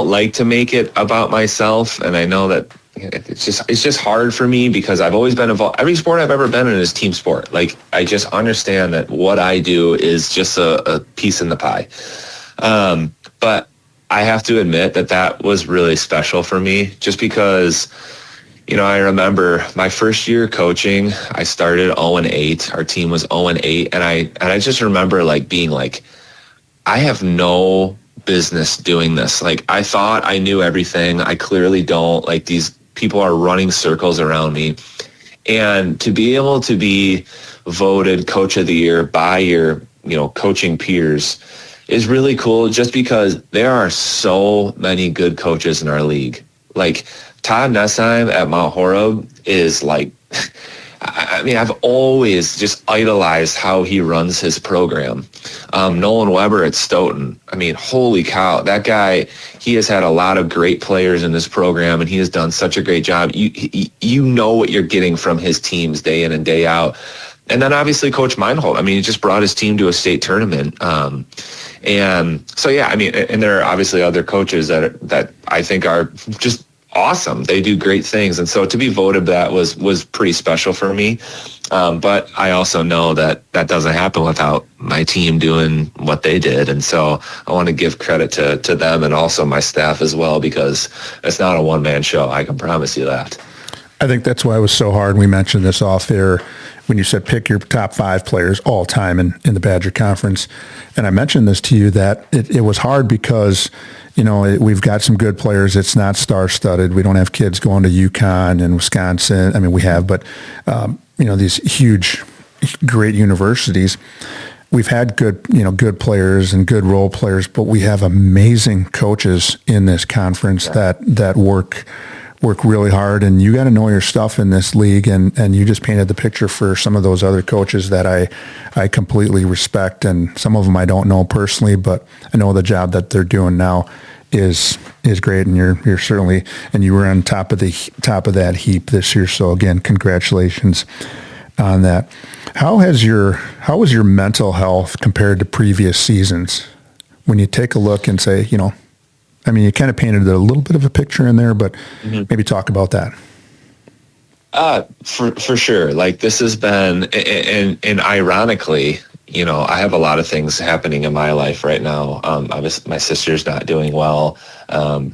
like to make it about myself, and I know that it's just hard for me because I've always been involved. Every sport I've ever been in is team sport. Like, I just understand that what I do is just a piece in the pie. But I have to admit that was really special for me just because, I remember my first year coaching, I started 0-8. Our team was 0-8. And I just remember like being like, I have no business doing this. Like, I thought I knew everything. I clearly don't. Like, these people are running circles around me. And to be able to be voted Coach of the Year by your, coaching peers is really cool just because there are so many good coaches in our league. Like, Todd Nessheim at Mount Horeb is like, I mean, I've always just idolized how he runs his program. Nolan Weber at Stoughton. I mean, holy cow, that guy, he has had a lot of great players in this program, and he has done such a great job. You know what you're getting from his teams day in and day out. And then obviously Coach Meinhold. I mean, he just brought his team to a state tournament. And so, yeah, I mean, and there are obviously other coaches that I think are just awesome. They do great things. And so to be voted that was pretty special for me. But I also know that doesn't happen without my team doing what they did. And so I want to give credit to them and also my staff as well, because it's not a one-man show. I can promise you that. I think that's why it was so hard. We mentioned this off air when you said pick your top 5 players all time in the Badger Conference. And I mentioned this to you that it was hard because, we've got some good players. It's not star-studded. We don't have kids going to UConn and Wisconsin. I mean, we have, but, these huge, great universities. We've had good players and good role players, but we have amazing coaches in this conference that work really hard, and you got to know your stuff in this league, and you just painted the picture for some of those other coaches that I completely respect, and some of them I don't know personally, but I know the job that they're doing now is great, and you're certainly, and you were on top of that heap this year, so again, congratulations on that. How was your mental health compared to previous seasons? When you take a look and say, I mean, you kind of painted a little bit of a picture in there, but maybe talk about that. For sure. Like, this has been, and ironically, I have a lot of things happening in my life right now. Obviously, my sister's not doing well.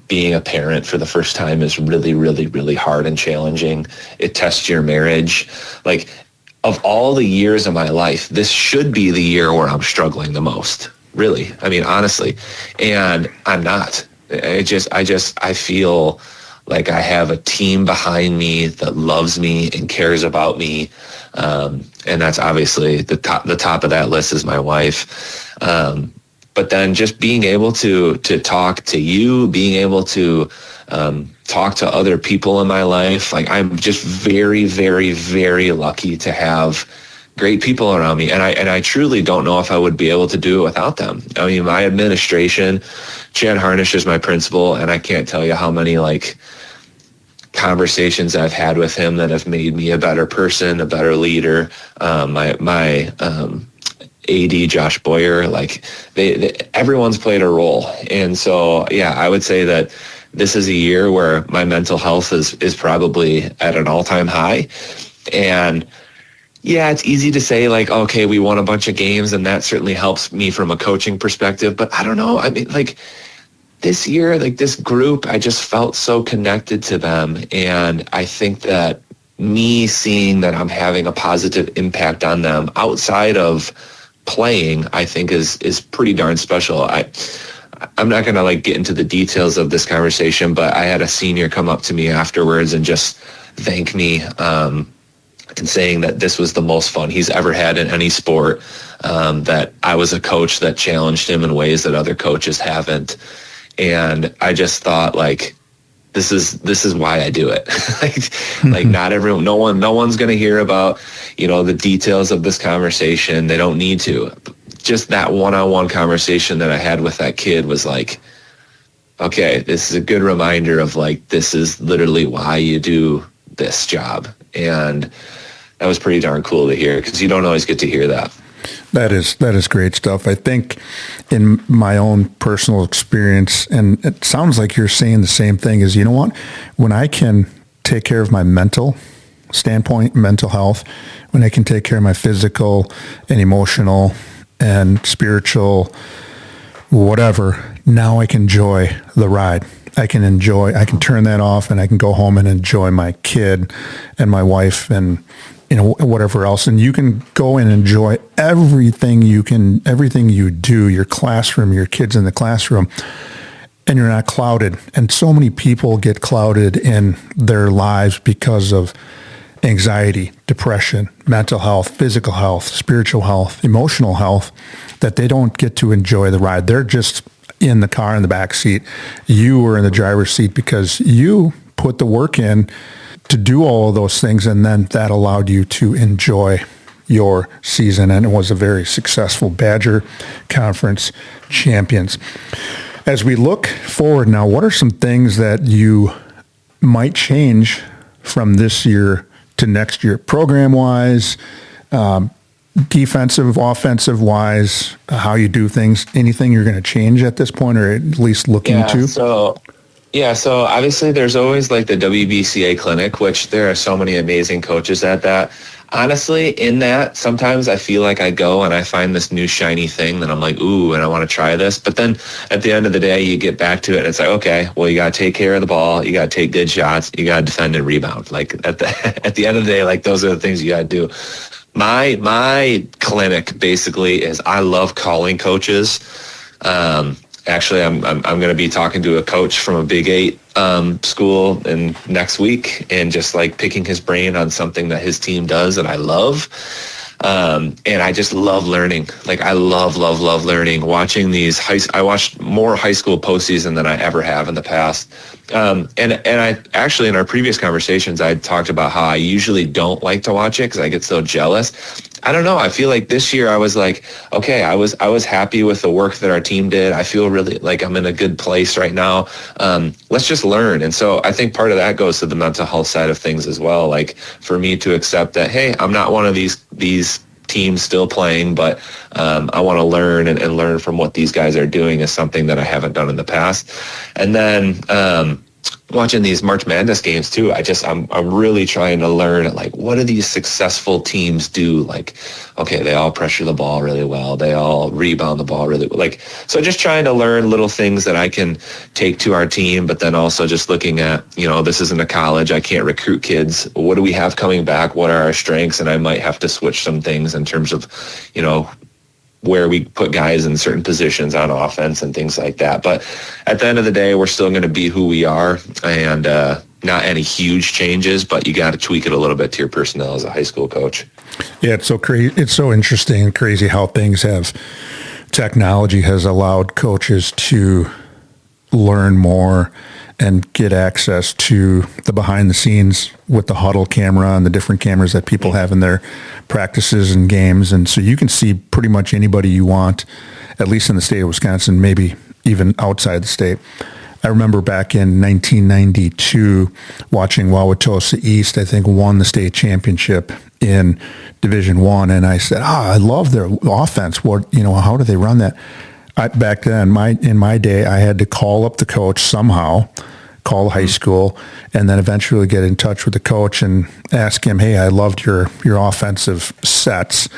Being a parent for the first time is really, really, really hard and challenging. It tests your marriage. Like, of all the years of my life, this should be the year where I'm struggling the most. Really. I mean, honestly. And I'm not. I feel like I have a team behind me that loves me and cares about me. And that's obviously the top of that list is my wife. But then just being able to talk to you, being able to talk to other people in my life. Like, I'm just very, very, very lucky to have great people around me. And I truly don't know if I would be able to do it without them. I mean, my administration, Chad Harnish is my principal, and I can't tell you how many conversations I've had with him that have made me a better person, a better leader. My AD Josh Boyer, like everyone's played a role. And so, yeah, I would say that this is a year where my mental health is probably at an all-time high. And yeah, it's easy to say like, okay, we won a bunch of games and that certainly helps me from a coaching perspective, but I don't know. I mean, like this year, like this group, I just felt so connected to them. And I think that me seeing that I'm having a positive impact on them outside of playing, I think is pretty darn special. I'm not going to like get into the details of this conversation, but I had a senior come up to me afterwards and just thank me, and saying that this was the most fun he's ever had in any sport, that I was a coach that challenged him in ways that other coaches haven't. And I just thought like, this is why I do it. like not everyone, no one's going to hear about, the details of this conversation. They don't need to. Just that one-on-one conversation that I had with that kid was like, okay, this is a good reminder of like, this is literally why you do this job. And that was pretty darn cool to hear because you don't always get to hear that. That is great stuff. I think in my own personal experience, and it sounds like you're saying the same thing, is, you know what, when I can take care of my mental standpoint, mental health, when I can take care of my physical and emotional and spiritual, whatever, now I can enjoy the ride. I can turn that off and I can go home and enjoy my kid and my wife and whatever else. And you can go and enjoy everything you do, your classroom, your kids in the classroom, and you're not clouded. And so many people get clouded in their lives because of anxiety, depression, mental health, physical health, spiritual health, emotional health, that they don't get to enjoy the ride. They're just in the car in the back seat. You were in the driver's seat because you put the work in to do all of those things, and then that allowed you to enjoy your season, and it was a very successful Badger Conference champions. As we look forward now, what are some things that you might change from this year to next year, program-wise, defensive, offensive-wise, how you do things? Anything you're going to change at this point, or at least look into? So obviously there's always like the WBCA clinic, which there are so many amazing coaches at that. Honestly, in that, sometimes I feel like I go and I find this new shiny thing that I'm like, ooh, and I want to try this. But then at the end of the day, you get back to it and it's like, okay, well, you got to take care of the ball. You got to take good shots. You got to defend and rebound. Like at the end of the day, like those are the things you got to do. My clinic basically is I love calling coaches. Actually, I'm going to be talking to a coach from a Big 8 school in next week and just like picking his brain on something that his team does that I love. And I just love learning. Like I love learning, watching these I watched more high school postseason than I ever have in the past. And I actually, in our previous conversations, I talked about how I usually don't like to watch it because I get so jealous. I don't know. I feel like this year I was like, okay, I was happy with the work that our team did. I feel really like I'm in a good place right now. Let's just learn. And so I think part of that goes to the mental health side of things as well. Like for me to accept that, hey, I'm not one of these teams still playing, but I want to learn and learn from what these guys are doing is something that I haven't done in the past. And then watching these March Madness games too, I'm really trying to learn like what do these successful teams do? Like, okay, they all pressure the ball really well. They all rebound the ball really well. Like, so just trying to learn little things that I can take to our team, but then also just looking at, this isn't a college. I can't recruit kids. What do we have coming back? What are our strengths? And I might have to switch some things in terms of, where we put guys in certain positions on offense and things like that. But at the end of the day, we're still going to be who we are, and not any huge changes, but you got to tweak it a little bit to your personnel as a high school coach. Yeah, it's so crazy. It's so interesting and crazy how technology has allowed coaches to learn more and get access to the behind the scenes with the huddle camera and the different cameras that people have in their practices and games. And so you can see pretty much anybody you want, at least in the state of Wisconsin, maybe even outside the state. I remember back in 1992 watching Wauwatosa East, I think, won the state championship in Division I, and I said, I love their offense. How do they run that? Back then, in my day, I had to call up the coach somehow, call the high school, and then eventually get in touch with the coach and ask him, hey, I loved your offensive sets.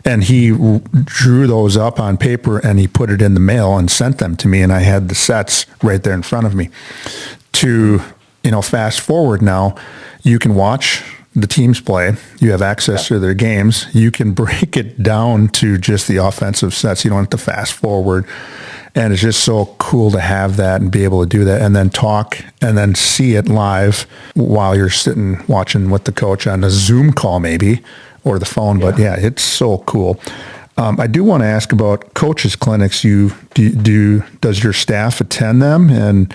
And he drew those up on paper and he put it in the mail and sent them to me, and I had the sets right there in front of me. To, fast forward now, you can watch the teams play. You have access to their games. You can break it down to just the offensive sets. You don't have to fast forward. And it's just so cool to have that and be able to do that and then talk and then see it live while you're sitting watching with the coach on a Zoom call maybe or the phone. But yeah, it's so cool. I do want to ask about coaches clinics. Does your staff attend them,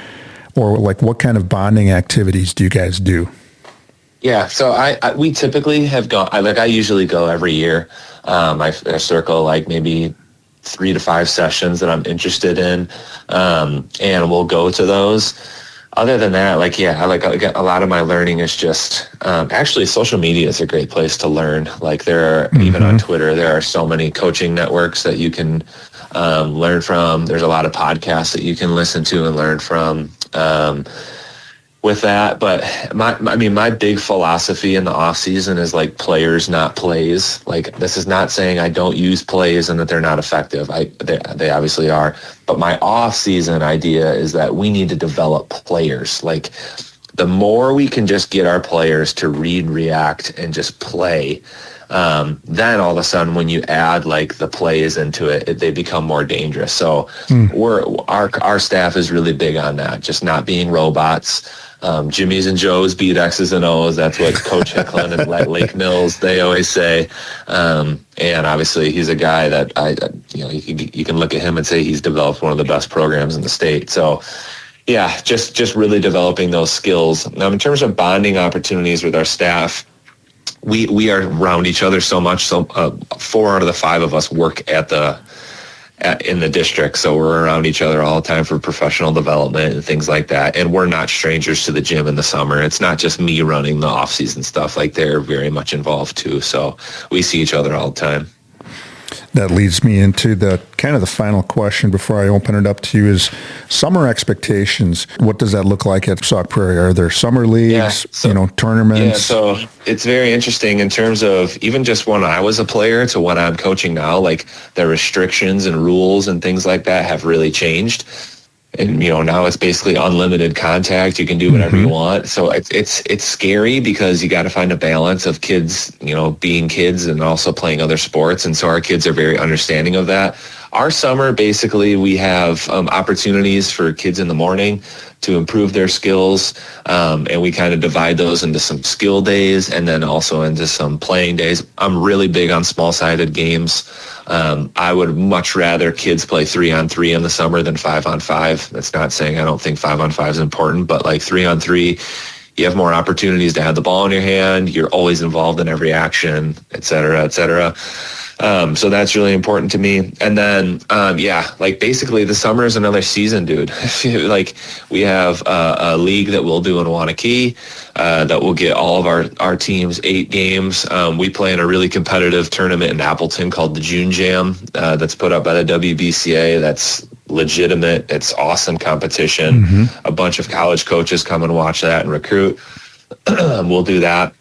or like what kind of bonding activities do you guys do? Yeah, so we typically have gone. I usually go every year. I circle like maybe 3 to 5 sessions that I'm interested in, and we'll go to those. Other than that, a lot of my learning is just actually social media is a great place to learn. Like there are even on Twitter, there are so many coaching networks that you can learn from. There's a lot of podcasts that you can listen to and learn from. With that, but my big philosophy in the off season is like players, not plays. Like this is not saying I don't use plays and that they're not effective. They obviously are. But my off season idea is that we need to develop players. Like the more we can just get our players to read, react, and just play, then all of a sudden when you add like the plays into it, they become more dangerous. So our staff is really big on that, just not being robots. Jimmy's and Joe's beat X's and O's. That's what Coach Hicklin and Lake Mills, they always say. And obviously he's a guy that you can look at him and say he's developed one of the best programs in the state. So yeah, just really developing those skills. Now in terms of bonding opportunities with our staff, we are around each other so much. So 4 out of the 5 of us work in the district, so we're around each other all the time for professional development and things like that. And we're not strangers to the gym in the summer. It's not just me running the off-season stuff. Like they're very much involved too. So we see each other all the time. That leads me into the kind of the final question before I open it up to you is summer expectations. What does that look like at Sauk-Prairie? Are there summer leagues, tournaments? Yeah, so it's very interesting in terms of even just when I was a player to when I'm coaching now, like the restrictions and rules and things like that have really changed. And, now it's basically unlimited contact. You can do whatever you want. So it's scary because you got to find a balance of kids, being kids and also playing other sports. And so our kids are very understanding of that. Our summer, basically, we have opportunities for kids in the morning to improve their skills. And we kind of divide those into some skill days and then also into some playing days. I'm really big on small-sided games. I would much rather kids play 3-on-3 in the summer than 5-on-5. That's not saying I don't think 5-on-5 is important, but like 3-on-3, you have more opportunities to have the ball in your hand. You're always involved in every action, et cetera, et cetera. So that's really important to me. And then, basically the summer is another season, dude. Like we have a league that we'll do in Wanakee that will get all of our teams 8 games. We play in a really competitive tournament in Appleton called the June Jam that's put up by the WBCA. That's legitimate. It's awesome competition. A bunch of college coaches come and watch that and recruit. We'll do that.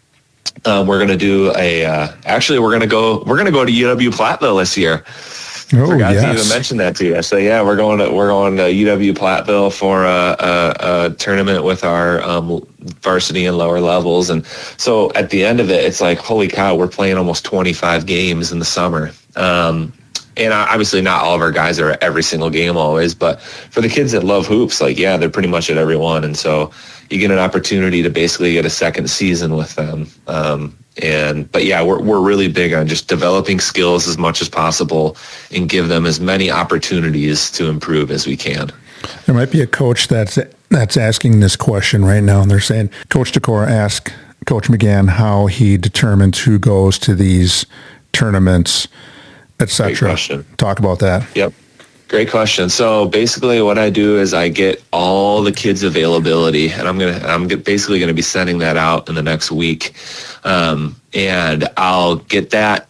We're going to do we're going to go to UW Platteville this year. Forgot to even mention that to you. So yeah, we're going to UW Platteville for a tournament with our varsity and lower levels. And so at the end of it, it's like, holy cow, we're playing almost 25 games in the summer. And obviously not all of our guys are at every single game always, but for the kids that love hoops, they're pretty much at every one. And so you get an opportunity to basically get a second season with them. We're really big on just developing skills as much as possible and give them as many opportunities to improve as we can. There might be a coach that's asking this question right now, and they're saying, Coach Decorah asked Coach McGann how he determines who goes to these tournaments, etc. Talk about that. Yep. Great question. So basically what I do is I get all the kids' availability, and I'm basically going to be sending that out in the next week. And I'll get that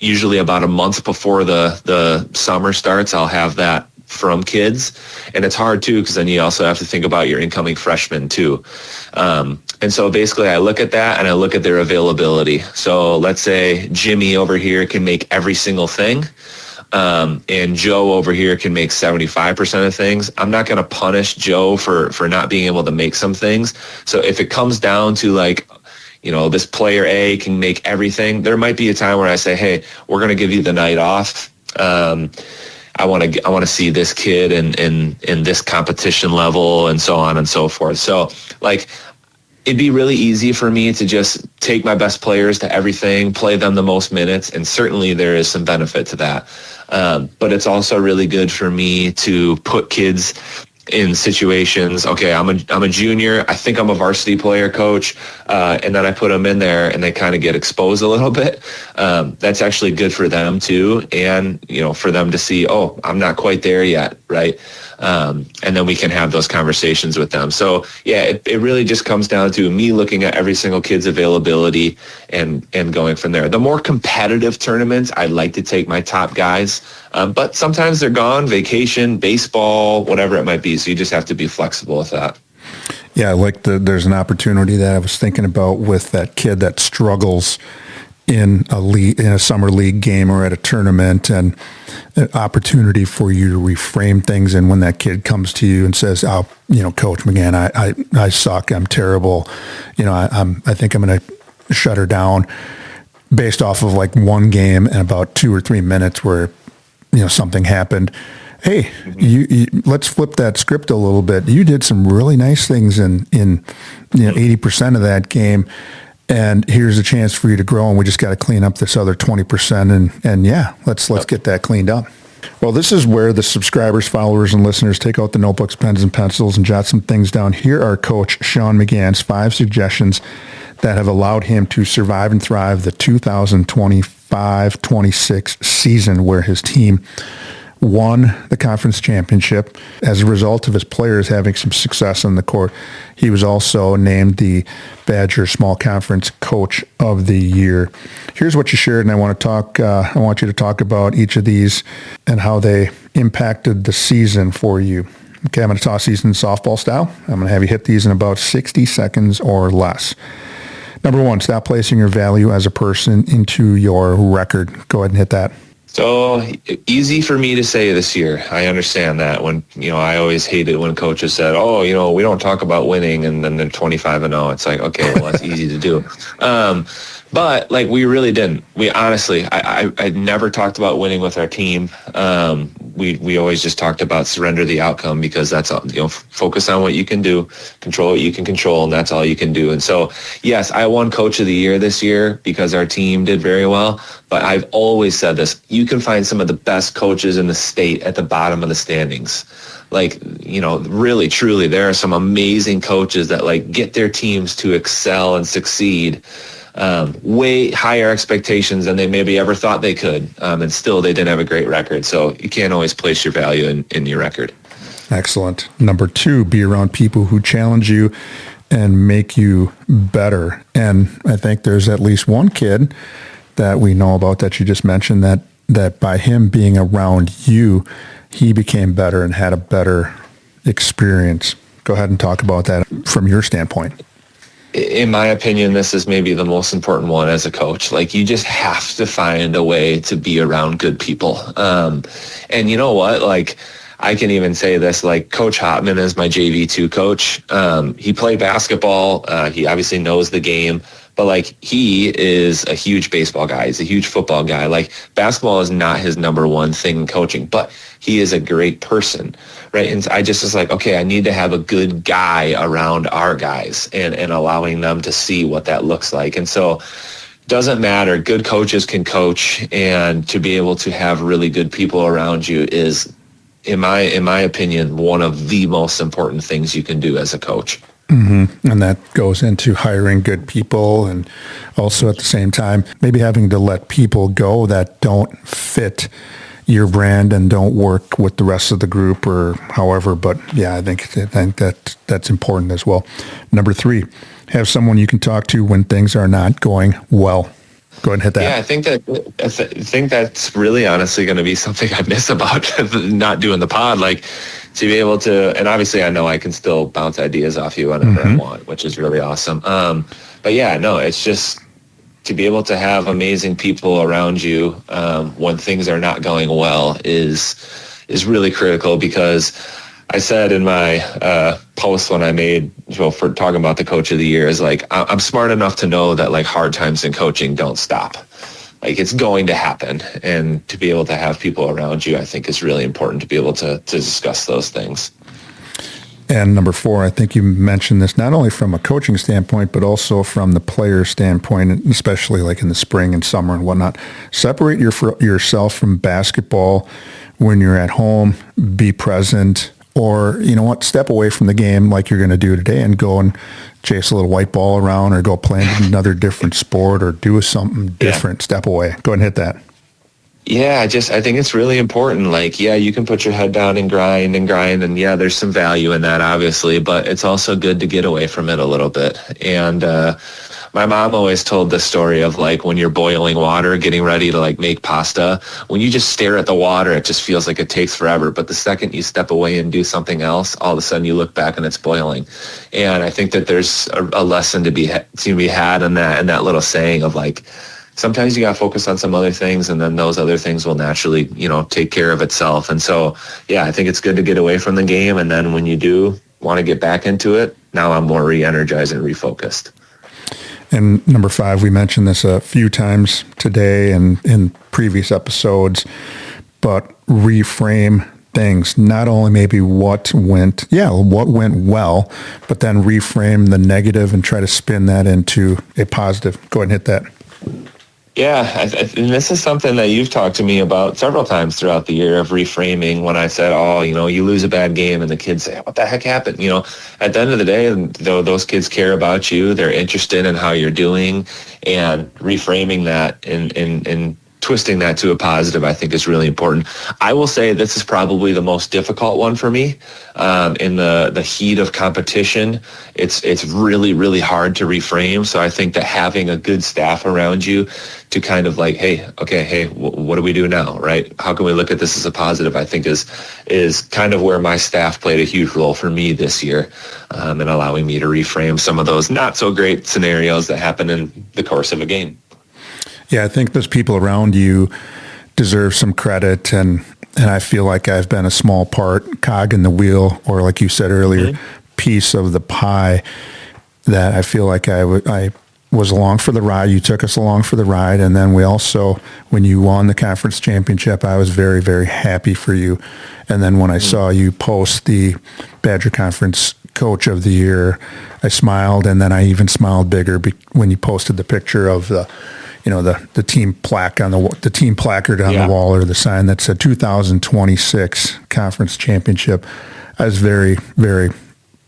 usually about a month before the summer starts. I'll have that from kids. And it's hard too, because then you also have to think about your incoming freshmen too. And so basically I look at that and I look at their availability. So let's say Jimmy over here can make every single thing. And Joe over here can make 75% of things. I'm not going to punish Joe for not being able to make some things. So if it comes down to like, this player A can make everything, there might be a time where I say, hey, we're going to give you the night off. I want to see this kid in this competition level and so on and so forth. So like, it'd be really easy for me to just take my best players to everything, play them the most minutes, and certainly there is some benefit to that. But it's also really good for me to put kids in situations. Okay, I'm a junior. I think I'm a varsity player, coach, and then I put them in there, and they kind of get exposed a little bit. That's actually good for them too, and for them to see, oh, I'm not quite there yet, right? And then we can have those conversations with them. So yeah, it really just comes down to me looking at every single kid's availability and going from there. The more competitive tournaments, I like to take my top guys, but sometimes they're gone, vacation, baseball, whatever it might be. So you just have to be flexible with that. Yeah, like there's an opportunity that I was thinking about with that kid that struggles in a summer league game or at a tournament, and an opportunity for you to reframe things. And when that kid comes to you and says, "Oh, Coach McGann, I suck. I'm terrible. I think I'm going to shut her down," based off of like one game and about 2 or 3 minutes where something happened. Hey, let's flip that script a little bit. You did some really nice things in 80% of that game. And here's a chance for you to grow, and we just got to clean up this other 20%. And yeah, let's get that cleaned up. Well, this is where the subscribers, followers, and listeners take out the notebooks, pens, and pencils and jot some things down. Here are Coach Sean McGann's 5 suggestions that have allowed him to survive and thrive the 2025-26 season, where his team won the conference championship as a result of his players having some success on the court. He was also named the Badger Small Conference Coach of the Year. Here's what you shared, and I want you to talk about each of these and how they impacted the season for you. Okay, I'm going to toss these in softball style. I'm going to have you hit these in about 60 seconds or less. Number 1, stop placing your value as a person into your record. Go ahead and hit that. So easy for me to say this year. I understand that when, I always hated when coaches said, oh, we don't talk about winning, and then they're 25-0. It's like, okay, well, that's easy to do. But like, we really didn't. We honestly, I never talked about winning with our team. We always just talked about surrender the outcome, because that's all, focus on what you can do, control what you can control, and that's all you can do. And so, yes, I won Coach of the Year this year because our team did very well. But I've always said this: you can find some of the best coaches in the state at the bottom of the standings. Like, really, truly, there are some amazing coaches that like get their teams to excel and succeed. Way higher expectations than they maybe ever thought they could. And still they didn't have a great record. So you can't always place your value in your record. Excellent. Number 2, be around people who challenge you and make you better. And I think there's at least one kid that we know about that you just mentioned that by him being around you, he became better and had a better experience. Go ahead and talk about that from your standpoint. In my opinion, this is maybe the most important one as a coach. Like, you just have to find a way to be around good people. And you know what? Like, I can even say this, like, Coach Hotman is my JV2 coach. He played basketball. He obviously knows the game. But, like, he is a huge baseball guy. He's a huge football guy. Like, basketball is not his number one thing in coaching, but he is a great person, right? And I just was like, okay, I need to have a good guy around our guys and allowing them to see what that looks like. And so doesn't matter. Good coaches can coach, and to be able to have really good people around you is, in my opinion, one of the most important things you can do as a coach. Mm-hmm. And that goes into hiring good people, and also at the same time, maybe having to let people go that don't fit your brand and don't work with the rest of the group or however. But yeah, I think that's important as well. Number 3, have someone you can talk to when things are not going well. Go ahead and hit that. Yeah, I think that's really honestly going to be something I miss about not doing the pod. Like, to be able to, and obviously I know I can still bounce ideas off you whenever I want, which is really awesome. But yeah, no, it's just to be able to have amazing people around you when things are not going well is really critical, because I said in my post when I made for talking about the coach of the year is like, I'm smart enough to know that like hard times in coaching don't stop. Like, it's going to happen. And to be able to have people around you, I think is really important to be able to discuss those things. And number 4, I think you mentioned this not only from a coaching standpoint, but also from the player standpoint, especially like in the spring and summer and whatnot. Separate yourself from basketball when you're at home, be present, or, you know what, step away from the game like you're going to do today and go and chase a little white ball around or go play another different sport or do something different. Step away. Go ahead and hit that. Yeah, I think it's really important. Like, yeah, you can put your head down and grind. And yeah, there's some value in that, obviously, but it's also good to get away from it a little bit. And my mom always told the story of like when you're boiling water, getting ready to like make pasta, when you just stare at the water, it just feels like it takes forever. But the second you step away and do something else, all of a sudden you look back and it's boiling. And I think that there's a lesson to be had in that little saying of like, sometimes you got to focus on some other things, and then those other things will naturally, take care of itself. And so, yeah, I think it's good to get away from the game. And then when you do want to get back into it, now I'm more re-energized and refocused. And number 5, we mentioned this a few times today and in previous episodes, but reframe things. Not only maybe what went well, but then reframe the negative and try to spin that into a positive. Go ahead and hit that. Yeah, and this is something that you've talked to me about several times throughout the year of reframing. When I said, you lose a bad game and the kids say, what the heck happened? At the end of the day, though, those kids care about you. They're interested in how you're doing, and reframing that and twisting that to a positive, I think, is really important. I will say this is probably the most difficult one for me. In the heat of competition, it's really, really hard to reframe. So I think that having a good staff around you to kind of like, what do we do now, right? How can we look at this as a positive, I think is kind of where my staff played a huge role for me this year, in allowing me to reframe some of those not so great scenarios that happen in the course of a game. Yeah, I think those people around you deserve some credit, and I feel like I've been a small cog in the wheel, or like you said earlier, piece of the pie that I feel like I was along for the ride. You took us along for the ride, and then we also, when you won the conference championship, I was very, very happy for you. And then when I saw you post the Badger Conference Coach of the Year, I smiled, and then I even smiled bigger when you posted the picture of the team plaque on the team placard on the wall, or the sign that said 2026 Conference Championship. I was very, very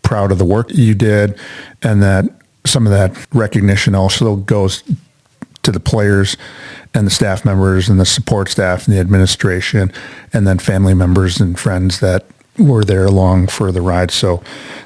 proud of the work you did, and that some of that recognition also goes to the players and the staff members and the support staff and the administration, and then family members and friends that were there along for the ride. So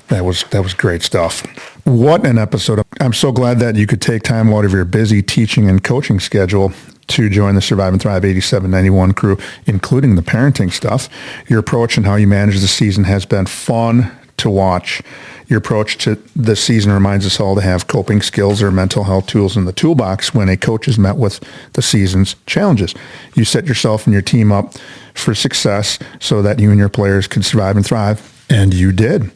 that was great stuff. What an episode. I'm so glad that you could take time out of your busy teaching and coaching schedule to join the Survive and Thrive 8791 crew, including the parenting stuff. Your approach and how you manage the season has been fun to watch. Your approach to the season reminds us all to have coping skills or mental health tools in the toolbox when a coach is met with the season's challenges. You set yourself and your team up for success so that you and your players can survive and thrive, and you did.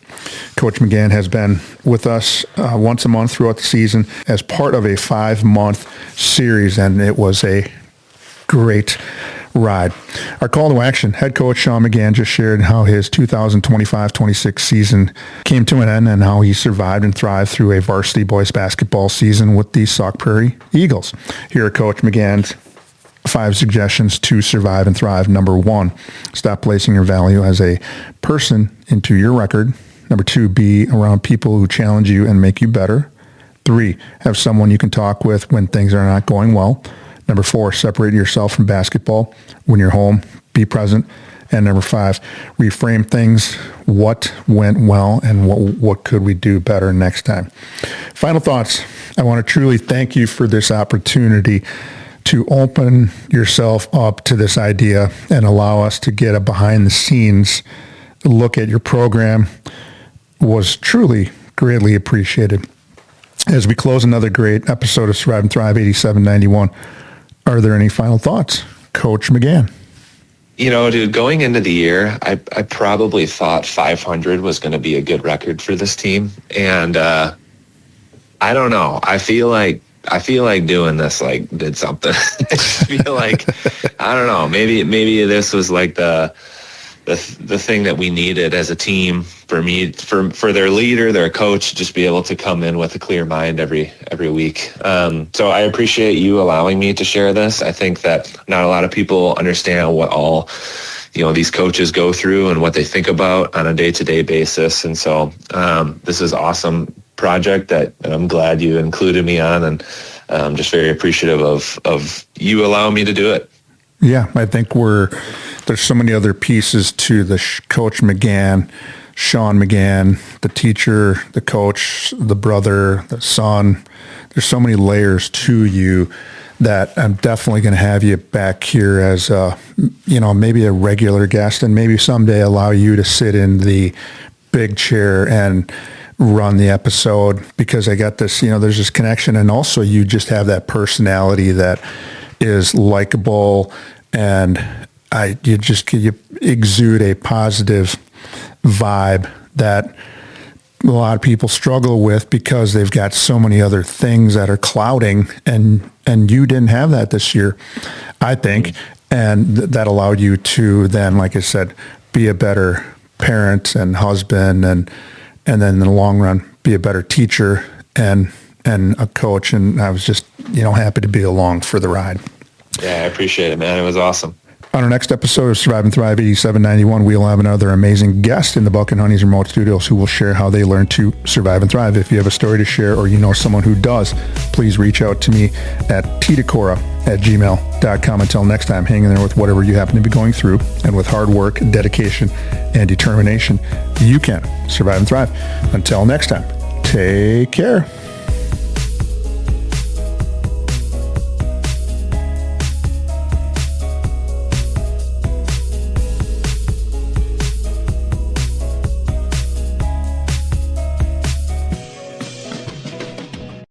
Coach McGann has been with us once a month throughout the season as part of a 5-month series, and it was a great ride. Our call to action: head coach Sean McGann just shared how his 2025-26 season came to an end and how he survived and thrived through a varsity boys basketball season with the Sauk-Prairie Eagles. Here are Coach McGann's 5 suggestions to survive and thrive. Number 1, stop placing your value as a person into your record. Number 2, be around people who challenge you and make you better. 3, have someone you can talk with when things are not going well. Number 4, separate yourself from basketball. When you're home, be present. And number 5, reframe things. What went well and what could we do better next time? Final thoughts. I want to truly thank you for this opportunity to open yourself up to this idea and allow us to get a behind the scenes look at your program. Was truly greatly appreciated. As we close another great episode of Survive and Thrive 8791, are there any final thoughts? Coach McGann. Dude, going into the year, I probably thought 500 was going to be a good record for this team. And I don't know. I feel like doing this did something. I just feel like, I don't know, maybe this was like the thing that we needed as a team for their leader, their coach, just be able to come in with a clear mind every week. So I appreciate you allowing me to share this. I think that not a lot of people understand what all, these coaches go through and what they think about on a day-to-day basis. And so this is awesome project that I'm glad you included me on, and I'm just very appreciative of you allowing me to do it. Yeah, I think there's so many other pieces to the Coach McGann, Sean McGann, the teacher, the coach, the brother, the son. There's so many layers to you that I'm definitely going to have you back here as maybe a regular guest, and maybe someday allow you to sit in the big chair and run the episode, because I got this, there's this connection, and also you just have that personality that is likable, and you exude a positive vibe that a lot of people struggle with because they've got so many other things that are clouding, and you didn't have that this year, I think, and that allowed you to then, like I said, be a better parent and husband, and then in the long run be a better teacher and a coach. And I was just happy to be along for the ride. Yeah, I appreciate it, man. It was awesome. On our next episode of Survive and Thrive 8791, we'll have another amazing guest in the Buck and Honey's remote studios who will share how they learn to survive and thrive. If you have a story to share, or someone who does, please reach out to me at tdecorah@gmail.com. Until next time, hang in there with whatever you happen to be going through, and with hard work, dedication, and determination, you can survive and thrive. Until next time, take care.